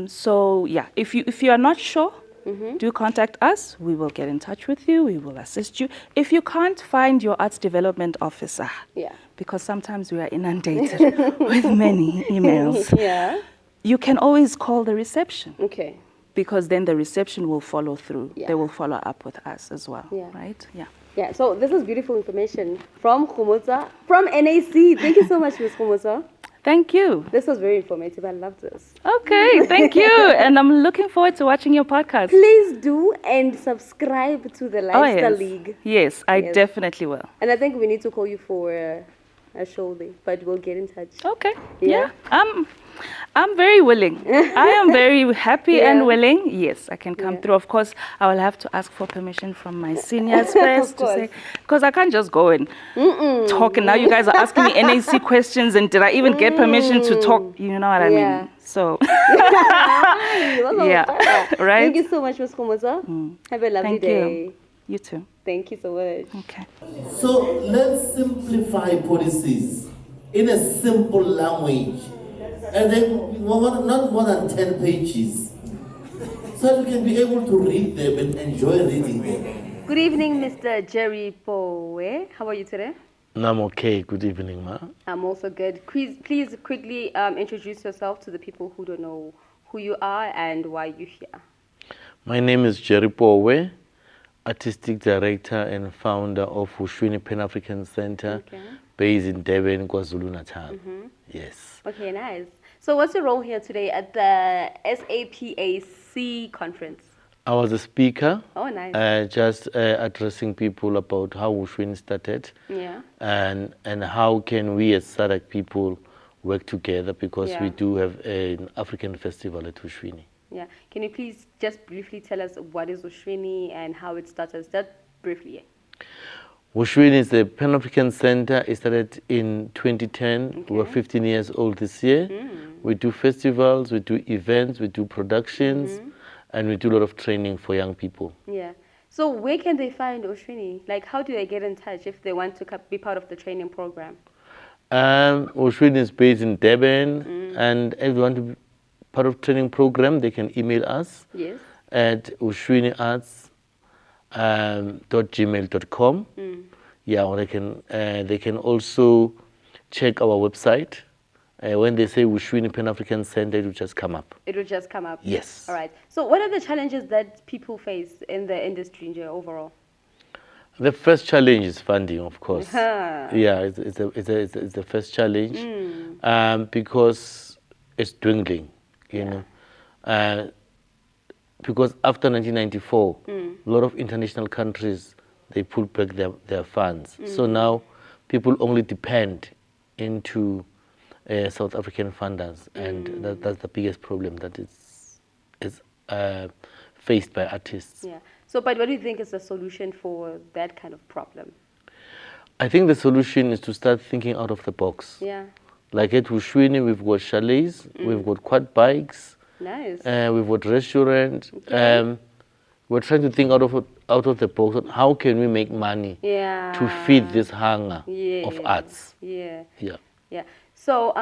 So yeah, if you are not sure, do contact us. We will get in touch with you. We will assist you. If you can't find your arts development officer, because sometimes we are inundated with many emails, you can always call the reception. Okay. Because then the reception will follow through. They will follow up with us as well, right? Yeah. Yeah, so this is beautiful information from Khumutsa, from NAC. Thank you so much, Ms. Khumutsa. Thank you. This was very informative. I love this. Okay, thank you. And I'm looking forward to watching your podcast. Please do and subscribe to the Lifestyle yes. League. Yes, I definitely will. And I think we need to call you for a show there, but we'll get in touch. Okay. Yeah. I'm very willing. I am very happy and willing. Yes, I can come through. Of course, I will have to ask for permission from my seniors first to say, because I can't just go and talk. And now you guys are asking me NAC questions, and did I even get permission to talk? You know what I mean? So, yeah, right? Thank you so much, Ms. Khumutsa. Have a lovely day. You too. Thank you so much. Okay. So let's simplify policies in a simple language. And then not more than 10 pages, so that we can be able to read them and enjoy reading them. Good evening, Mr. Jerry Powe. How are you today? I'm okay. Good evening, ma. I'm also good. Please quickly introduce yourself to the people who don't know who you are and why you're here. My name is Jerry Powe, Artistic Director and founder of Ushwini Pan-African Center, based in Durban, KwaZulu-Natal. Yes. Okay, nice. So what's your role here today at the SAPAC Conference? I was a speaker. Oh, nice. Just addressing people about how Ushwini started. Yeah. And how can we as SAPAC people work together, because we do have an African festival at Ushwini. Yeah. Can you please just briefly tell us what is Ushwini and how it started? Just briefly. Ushwini is a Pan-African Center. It started in 2010. We're 15 years old this year. We do festivals, we do events, we do productions, and we do a lot of training for young people. Yeah. So where can they find Ushwini? Like, how do they get in touch if they want to be part of the training program? Ushwini is based in Durban, and if they want to be part of training program, they can email us at ushwiniarts.gmail.com. Yeah, or they can also check our website. When they say Ushwini Pan-African Center, it will just come up. It will just come up? Yes. All right. So what are the challenges that people face in the industry overall? The first challenge is funding, of course. Yeah, it's the first challenge because it's dwindling, you know. Because after 1994, a lot of international countries, they pulled back their funds. So now people only depend into South African funders, and that's the biggest problem that is faced by artists. Yeah. So, but what do you think is the solution for that kind of problem? I think the solution is to start thinking out of the box. Yeah. Like at Ushwini, we've got chalets, we've got quad bikes, nice. We've got restaurants. We're trying to think out of the box on how can we make money to feed this hunger of arts. Yeah. Yeah. Yeah. So,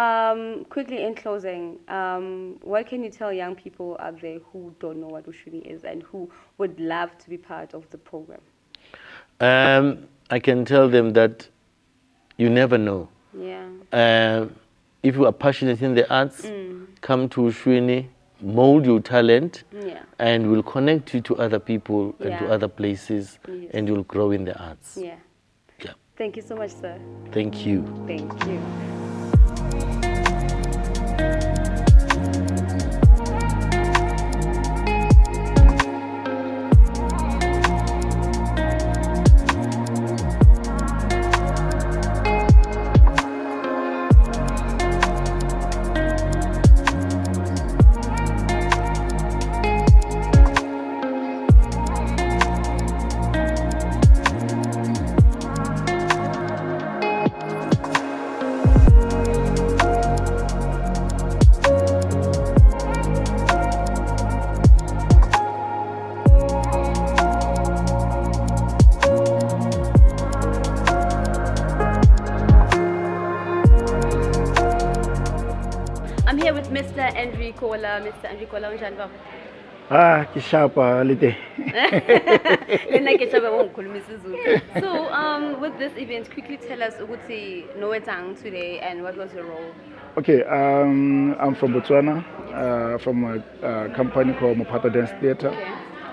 quickly in closing, what can you tell young people out there who don't know what Ushwini is and who would love to be part of the program? I can tell them that you never know. Yeah. If you are passionate in the arts, come to Ushwini, mold your talent, and we'll connect you to other people and to other places, and you'll grow in the arts. Yeah. Yeah. Thank you so much, sir. Thank you. Thank you. Kola, Mr. Andrew Kola, unjani baba? Kishapa lite. So, with this event, quickly tell us ukuthi Noetang today and what was your role? Okay, I'm from Botswana, from a company called Mopata Dance Theatre. Okay.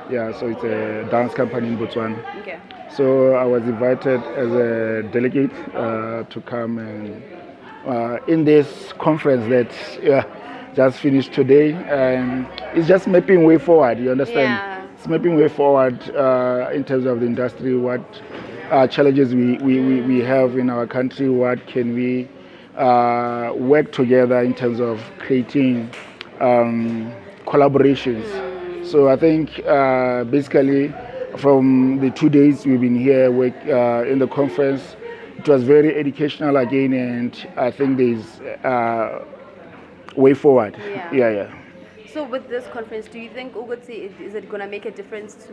Yeah, so it's a dance company in Botswana. Okay. So I was invited as a delegate to come and in this conference that just finished today, and it's just mapping way forward. You understand? Yeah. It's mapping way forward in terms of the industry. What challenges we have in our country? What can we work together in terms of creating collaborations? So I think basically from the 2 days we've been here in the conference, it was very educational again, and I think there's way forward. Yeah. So with this conference, do you think is it going to make a difference to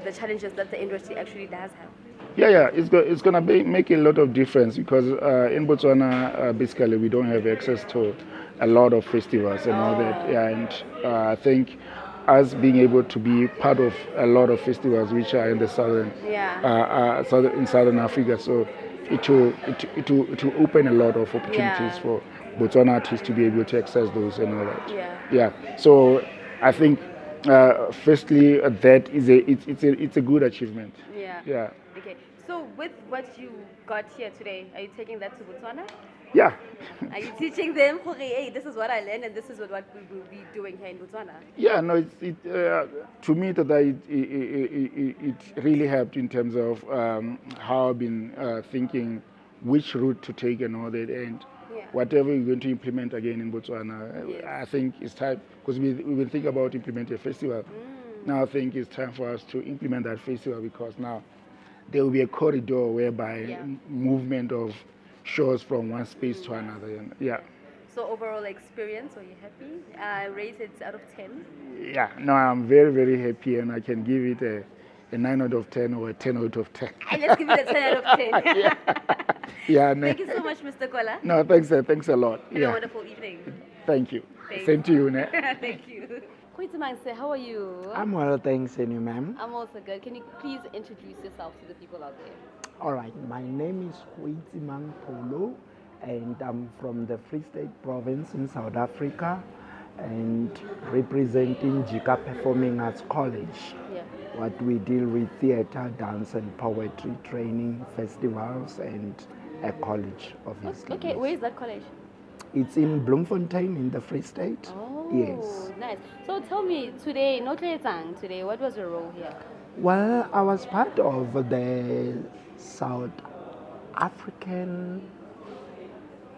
the challenges that the industry actually does have? Yeah, it's going to make a lot of difference because in Botswana, basically, we don't have access to a lot of festivals and all that. Yeah, and I think us being able to be part of a lot of festivals which are in the southern Africa, so it will open a lot of opportunities for Botswana artists to be able to access those and all that. Yeah. So I think firstly that it's a good achievement. Yeah. Okay. So with what you got here today, are you taking that to Botswana? Yeah. Are you teaching them, hey, this is what I learned and this is what we will be doing here in Botswana? Yeah, no, to me that it really helped in terms of how I've been thinking which route to take and all that, and whatever we're going to implement again in Botswana, I think it's time, because we've been thinking about implementing a festival. Now I think it's time for us to implement that festival, because now there will be a corridor whereby movement of shows from one space to another. So overall experience, are you happy? Rate it out of 10? Yeah, no, I'm very, very happy, and I can give it a 9 out of 10 or a 10 out of 10. Let's give it a 10 out of 10. No. Thank you so much, Mr. Kola. No, thanks a lot. Have a wonderful evening. Thank you. Thanks. Same to you, ne? Thank you. Koitzimangse, how are you? I'm well, thanks, and you, ma'am? I'm also good. Can you please introduce yourself to the people out there? All right, my name is Koitzimang Polo, and I'm from the Free State Province in South Africa, and representing Jika Performing Arts College. What we deal with theater, dance, and poetry training, festivals, and a college, obviously. Okay, where is that college? It's in Bloemfontein in the Free State. Oh, yes. Nice. So tell me, today, what was your role here? Well, I was part of the South African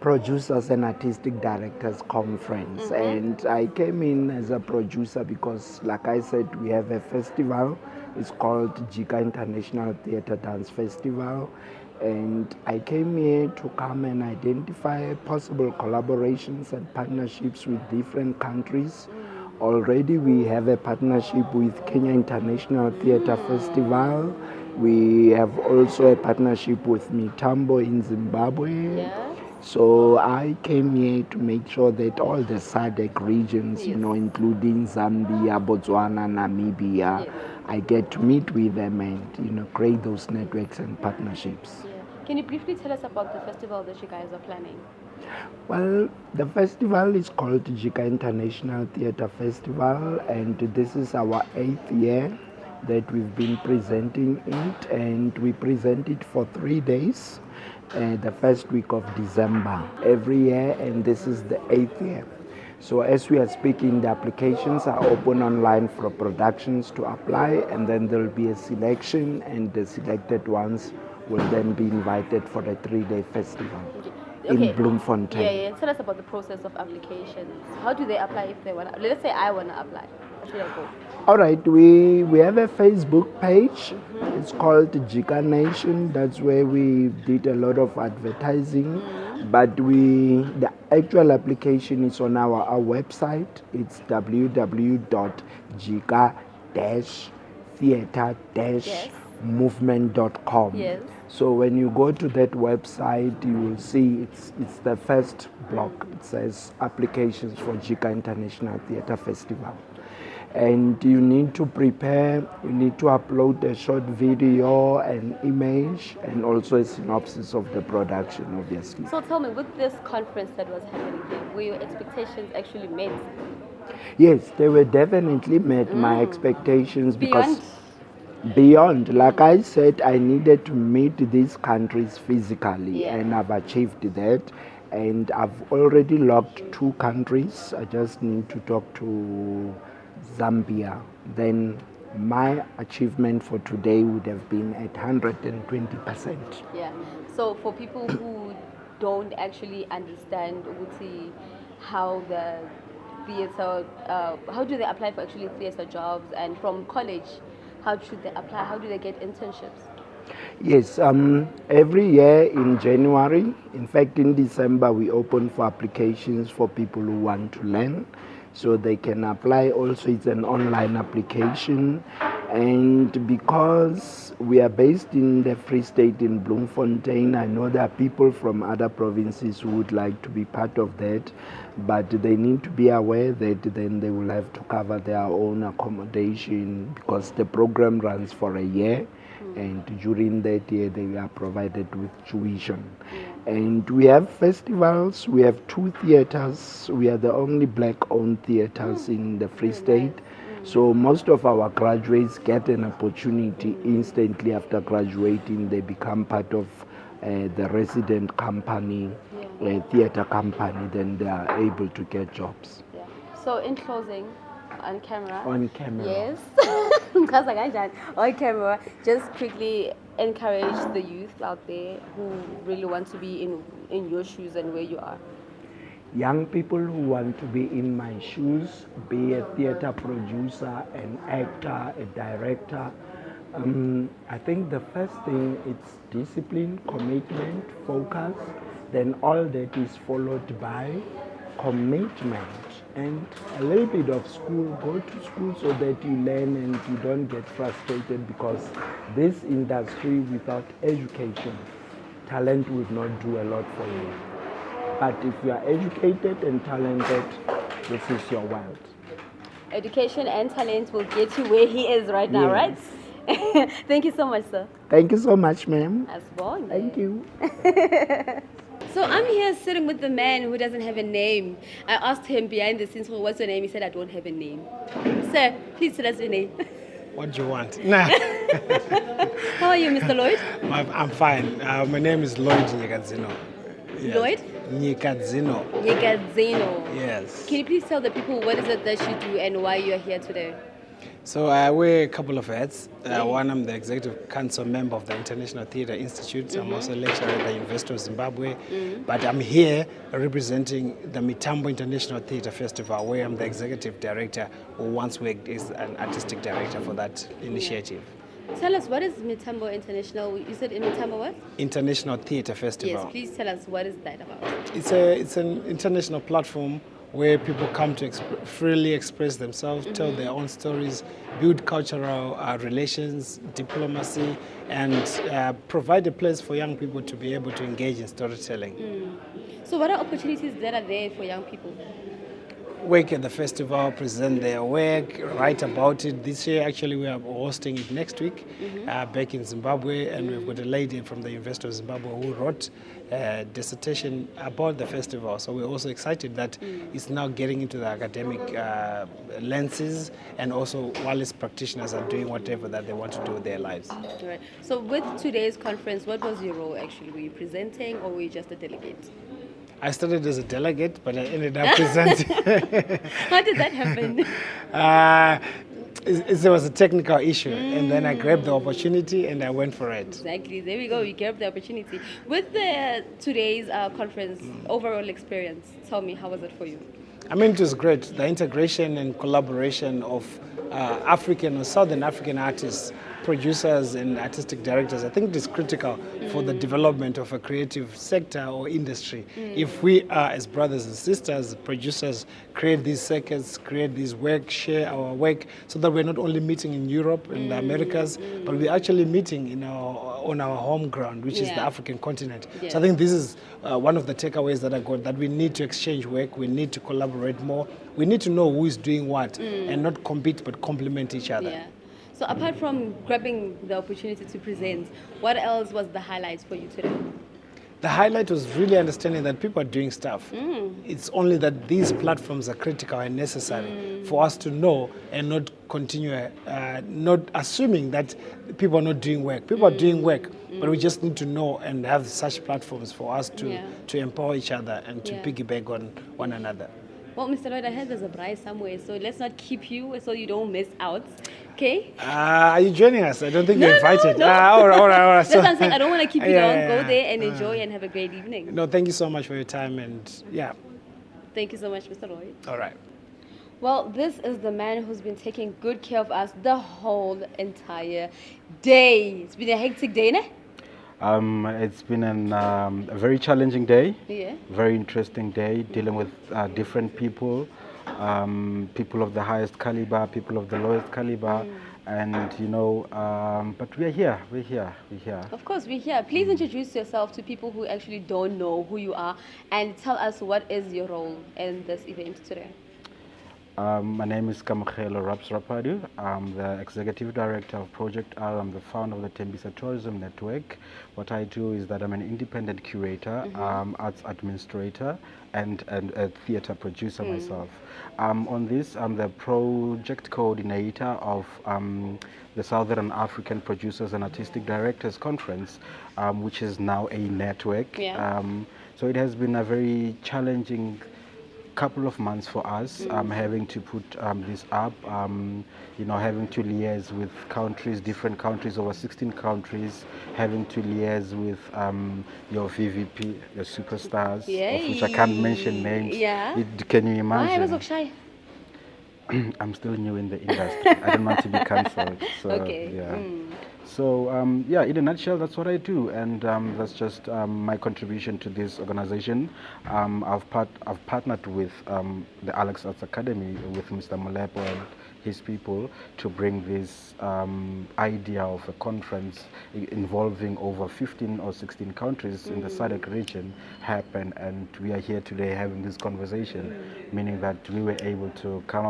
Producers and Artistic Directors Conference, and I came in as a producer because, like I said, we have a festival. It's called Jika International Theatre Dance Festival, and I came here to come and identify possible collaborations and partnerships with different countries. Already we have a partnership with Kenya International Theatre Festival. We have also a partnership with Mitambo in Zimbabwe. So I came here to make sure that all the SADC regions, including Zambia, Botswana, Namibia, I get to meet with them and, create those networks and partnerships. Can you briefly tell us about the festival that you guys are planning? Well, the festival is called Jika International Theatre Festival, and this is our 8th year that we've been presenting it, and we present it for 3 days, the first week of December every year, and this is the 8th year. So as we are speaking, the applications are open online for productions to apply, and then there will be a selection, and the selected ones will then be invited for a 3-day festival in Bloemfontein. Yeah. Tell us about the process of applications. How do they apply if they want to? Let's say I want to apply. How should I go? All right, we have a Facebook page. It's called Jika Nation. That's where we did a lot of advertising. But the actual application is on our website. It's www.jika-theatre- movement.com. Yes. So when you go to that website, you will see it's the first block. It says applications for Jika International Theatre Festival. And you need to prepare, you need to upload a short video, an image, and also a synopsis of the production, obviously. So tell me, with this conference that was happening here, were your expectations actually met? Yes, they were definitely met my expectations because beyond, like I said, I needed to meet these countries physically, and I've achieved that. And I've already logged 2 countries. I just need to talk to Zambia. Then my achievement for today would have been at 120%. Yeah. So for people who don't actually understand, would see how the theatre, how do they apply for actually theatre jobs, and from college, how should they apply? How do they get internships? Yes, every year in January, in fact in December, we open for applications for people who want to learn. So they can apply also, it's an online application. And because we are based in the Free State in Bloemfontein, I know there are people from other provinces who would like to be part of that, but they need to be aware that then they will have to cover their own accommodation because the program runs for a year. And during that year, they are provided with tuition. And we have festivals, we have 2 theaters. We are the only black-owned theaters in the Free State. So most of our graduates get an opportunity instantly after graduating. They become part of the resident company, theater company, then they are able to get jobs. Yeah. So in closing, on camera. On camera. Yes. On camera, just quickly encourage the youth out there who really want to be in your shoes and where you are. Young people who want to be in my shoes, be a theater producer, an actor, a director. I think the first thing is discipline, commitment, focus. Then all that is followed by commitment and a little bit of school. Go to school so that you learn and you don't get frustrated, because this industry without education, talent would not do a lot for you. But if you are educated and talented, this is your world. Education and talent will get you where he is right now, right? Thank you so much, sir. Thank you so much, ma'am. As well. Thank you. So I'm here sitting with the man who doesn't have a name. I asked him behind the scenes, what's your name? He said, I don't have a name. Sir, please tell us your name. What do you want? Nah. How are you, Mr. Lloyd? I'm fine. My name is Lloyd Nyikadzino. Yes. Lloyd? Nyikadzino. Nyikadzino. Yes. Can you please tell the people what is it that you do and why you are here today? So I wear a couple of hats. One, I'm the Executive Council member of the International Theatre Institute. I'm also a lecturer at the University of Zimbabwe. But I'm here representing the Mitambo International Theatre Festival, where I'm the Executive Director, who once worked as an Artistic Director for that initiative. Tell us, what is Mitambo International? You said in Mitambo what? International Theatre Festival. Yes, please tell us, what is that about? It's an international platform where people come to freely express themselves, tell their own stories, build cultural relations, diplomacy, and provide a place for young people to be able to engage in storytelling. So what are opportunities that are there for young people? Work at the festival, present their work, write about it. This year, actually, we are hosting it next week back in Zimbabwe, and we've got a lady from the University of Zimbabwe who wrote a dissertation about the festival. So we're also excited that it's now getting into the academic lenses, and also wireless practitioners are doing whatever that they want to do with their lives. Right. So with today's conference, what was your role actually? Were you presenting or were you just a delegate? I started as a delegate, but I ended up presenting. How did that happen? There was a technical issue, and then I grabbed the opportunity and I went for it. Exactly. There we go. You grabbed the opportunity. With today's conference, overall experience, tell me, how was it for you? I mean, it was great. The integration and collaboration of African or Southern African artists producers and artistic directors, I think it is critical for the development of a creative sector or industry. If we are, as brothers and sisters, producers, create these circuits, create this work, share our work, so that we're not only meeting in Europe and the Americas, but we're actually meeting on our home ground, which is the African continent. So I think this is one of the takeaways that I got, that we need to exchange work, we need to collaborate more, we need to know who is doing what, and not compete but complement each other. Yeah. So apart from grabbing the opportunity to present, what else was the highlight for you today? The highlight was really understanding that people are doing stuff. It's only that these platforms are critical and necessary for us to know and not continue, not assuming that people are not doing work. People are doing work, but we just need to know and have such platforms for us to empower each other and to piggyback on one another. Well, Mr. Lloyd, I heard there's a prize somewhere, so let's not keep you so you don't miss out. Okay? Are you joining us? I don't think you're invited. No. All right. That's what I'm saying. I don't want to keep you long. Yeah. Go there and enjoy and have a great evening. No, thank you so much for your time, and Thank you so much, Mr. Lloyd. All right. Well, this is the man who's been taking good care of us the whole entire day. It's been a hectic day, ne? It's been a very challenging day, very interesting day, dealing with different people, people of the highest caliber, people of the lowest caliber, and but we're here. Of course, we're here. Please introduce yourself to people who actually don't know who you are and tell us what is your role in this event today. My name is Kamkhelo Rapsrapadu. I'm the Executive Director of Project R. I'm the founder of the Tembisa Tourism Network. What I do is that I'm an independent curator, arts administrator, and a theatre producer myself. On this, I'm the project coordinator of the Southern African Producers and Artistic Directors Conference, which is now a network. So it has been a very challenging couple of months for us, having to put this up, having to liaise with countries, different countries, over 16 countries, having to liaise with your VVP, your superstars, of which I can't mention names. Can you imagine? Why was I shy? I'm still new in the industry. I don't want to be cancelled. So, So, in a nutshell, that's what I do, and that's just my contribution to this organization. I've partnered with the Alex Arts Academy with Mr. Molepo and his people to bring this idea of a conference involving over 15 or 16 countries in the SAPAC region happen, and we are here today having this conversation, meaning that we were able to come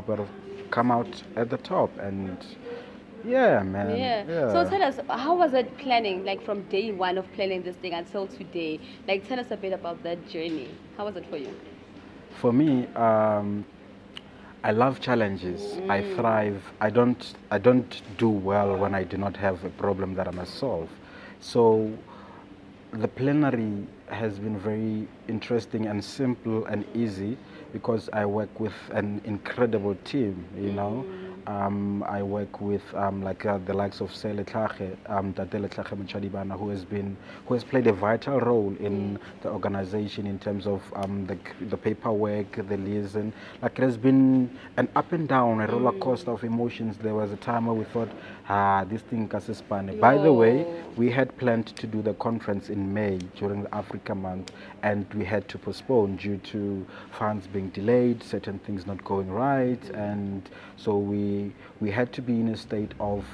out at the top. And So tell us, how was it planning, like from day one of planning this thing until today? Like, tell us a bit about that journey. How was it for you? For me, I love challenges. I thrive. I don't do well when I do not have a problem that I must solve. So the plenary has been very interesting and simple and easy because I work with an incredible team, I work with the likes of Sele Tlhache, Tatele Tlhache Mchadibana, who has played a vital role in the organization in terms of the paperwork, the liaison. Like, it has been an up and down, a roller coaster of emotions. There was a time where we thought, this thing can Spanish. By the way, we had planned to do the conference in May during the Africa month, and we had to postpone due to funds being delayed, certain things not going right, and so we had to be in a state of,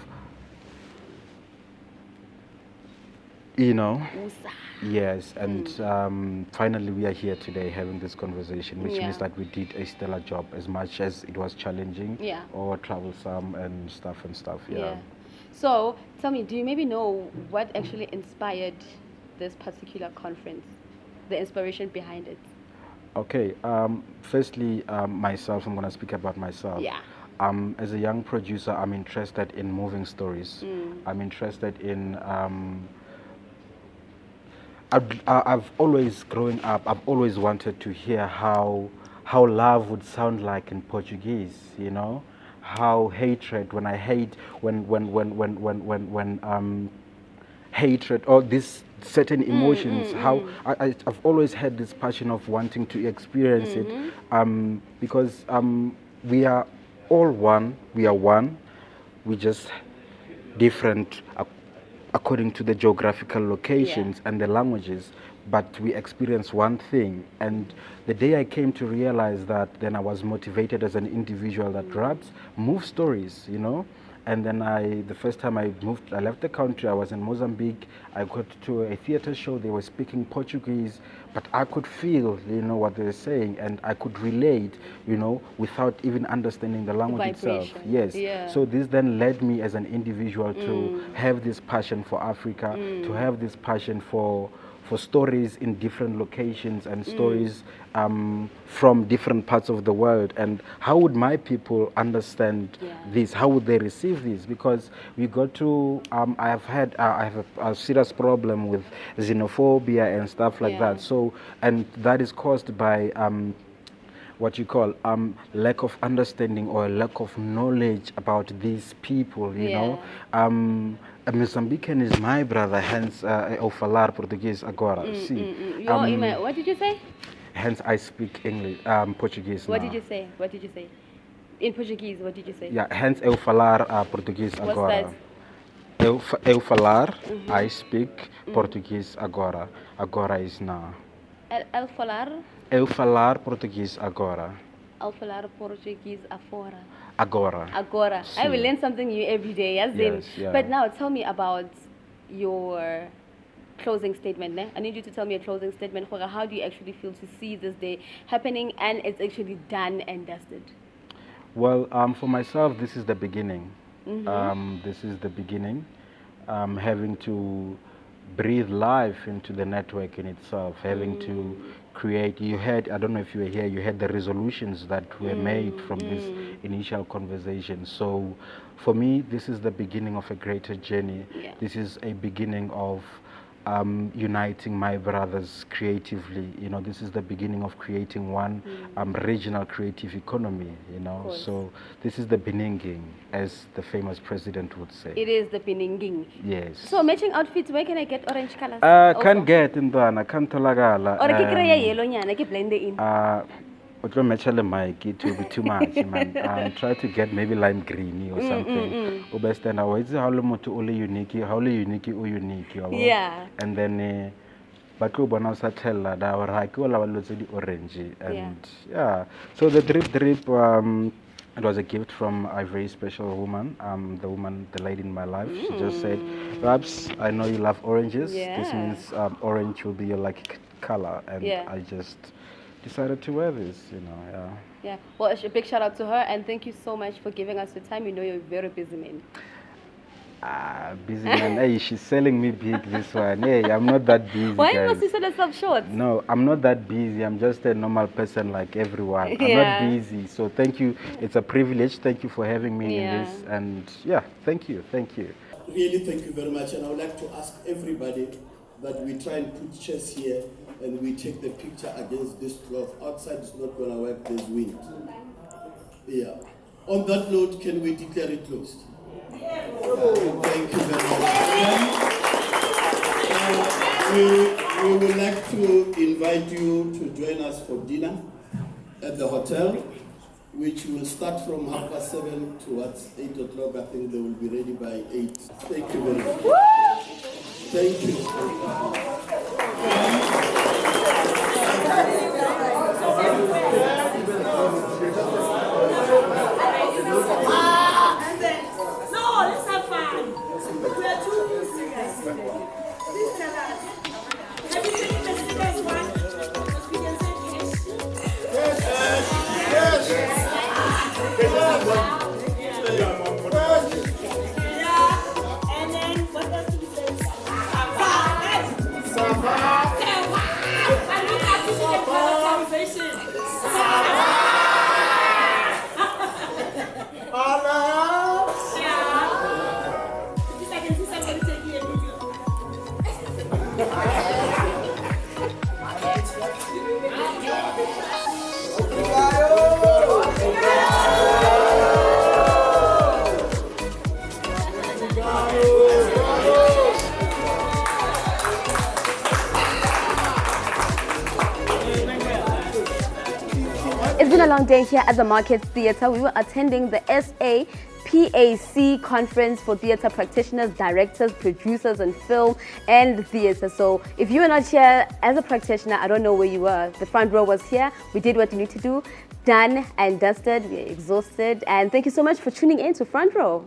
yes, and finally we are here today having this conversation, which means that we did a stellar job, as much as it was challenging or troublesome and stuff. So tell me, do you maybe know what actually inspired this particular conference, the inspiration behind it? Okay, firstly, myself, I'm going to speak about myself. As a young producer, I'm interested in moving stories. I'm interested in, I've always, growing up, I've always wanted to hear how love would sound like in Portuguese, how hatred, when hatred or this certain emotions, how I've always had this passion of wanting to experience it, because we are all one, we are one, we just different according to the geographical locations and the languages, but we experience one thing. And the day I came to realize that, then I was motivated as an individual that raps, move stories, you know. And then the first time I left the country, I was in Mozambique. I got to a theater show, they were speaking Portuguese, but I could feel, you know, what they were saying, and I could relate, you know, without even understanding the language itself. Yes. Yeah. So this then led me as an individual to have this passion for Africa, to have this passion for stories in different locations and stories from different parts of the world. And how would my people understand this? How would they receive this? Because we got to, I have a serious problem with xenophobia and stuff like that. So, and that is caused by what you call lack of understanding or lack of knowledge about these people, you know. A Mozambican is my brother, hence eu falar português agora. What did you say? Hence I speak English, Portuguese What now. did you say? What did you say? In Portuguese, what did you say? Yeah, hence eu falar português What's agora. that? Eu falar, I speak Português agora. Agora is now. El falar? Eu falar português agora. El falar português afora. Agora. Agora. I will learn something new every day, as in. Yeah. But now tell me about your closing statement. I need you to tell me a closing statement. How do you actually feel to see this day happening and it's actually done and dusted? Well, for myself, this is the beginning. This is the beginning. Having to breathe life into the network in itself, having to create, you had, I don't know if you were here, you had the resolutions that were made from this initial conversation. So for me, this is the beginning of a greater journey. This is a beginning of uniting my brothers creatively. You know, this is the beginning of creating one regional creative economy, you know. So this is the beginning, as the famous president would say. It is the pininging. Yes. So matching outfits, where can I get orange colors? Can't get in Dana, can't tolagala. Or I yellow nyana, I blend it in. Utlo mechale mic, it will be too much, man. Try to get maybe lime greeny or something. Ubesta na waizi haulo moto ule unique, haulo unique u unique. Yeah. And then batlo bona sa tella da or haki wala walotse di orange. And yeah. So the drip it was a gift from a very special woman, the lady in my life. She just said, "Rabs, I know you love oranges. This means orange will be your lucky color." And I just decided to wear this, you know. Yeah. Well, a big shout out to her, and thank you so much for giving us your time. You know you're a very busy man. Busy man. Hey, she's selling me big this one. Hey, I'm not that busy. Why guys. must you sell yourself short? No, I'm not that busy. I'm just a normal person like everyone. I'm not busy. So thank you. It's a privilege. Thank you for having me in this. And yeah, thank you. Thank you. Really, thank you very much. And I would like to ask everybody that we try and put chairs here and we take the picture against this cloth. Outside is not going to work, there's wind. Yeah. On that note, can we declare it closed? Thank you very much. We would like to invite you to join us for dinner at the hotel, which will start from 7:30 towards 8 o'clock. I think they will be ready by 8. Thank you very much. Thank you. Let's have fun. We are too serious today. Please tell us. Have you taken the serious one? We can say yes. Yeah. And then what else do we say? Sapa. And we have to see the conversation. It's been a long day here at the Market Theatre. We were attending the SAPAC SAPAC Conference for theatre practitioners, directors, producers in film and theatre. So if you are not here as a practitioner, I don't know where you were. The front row was here. We did what we need to do. Done and dusted. We're exhausted. And thank you so much for tuning in to Front Row.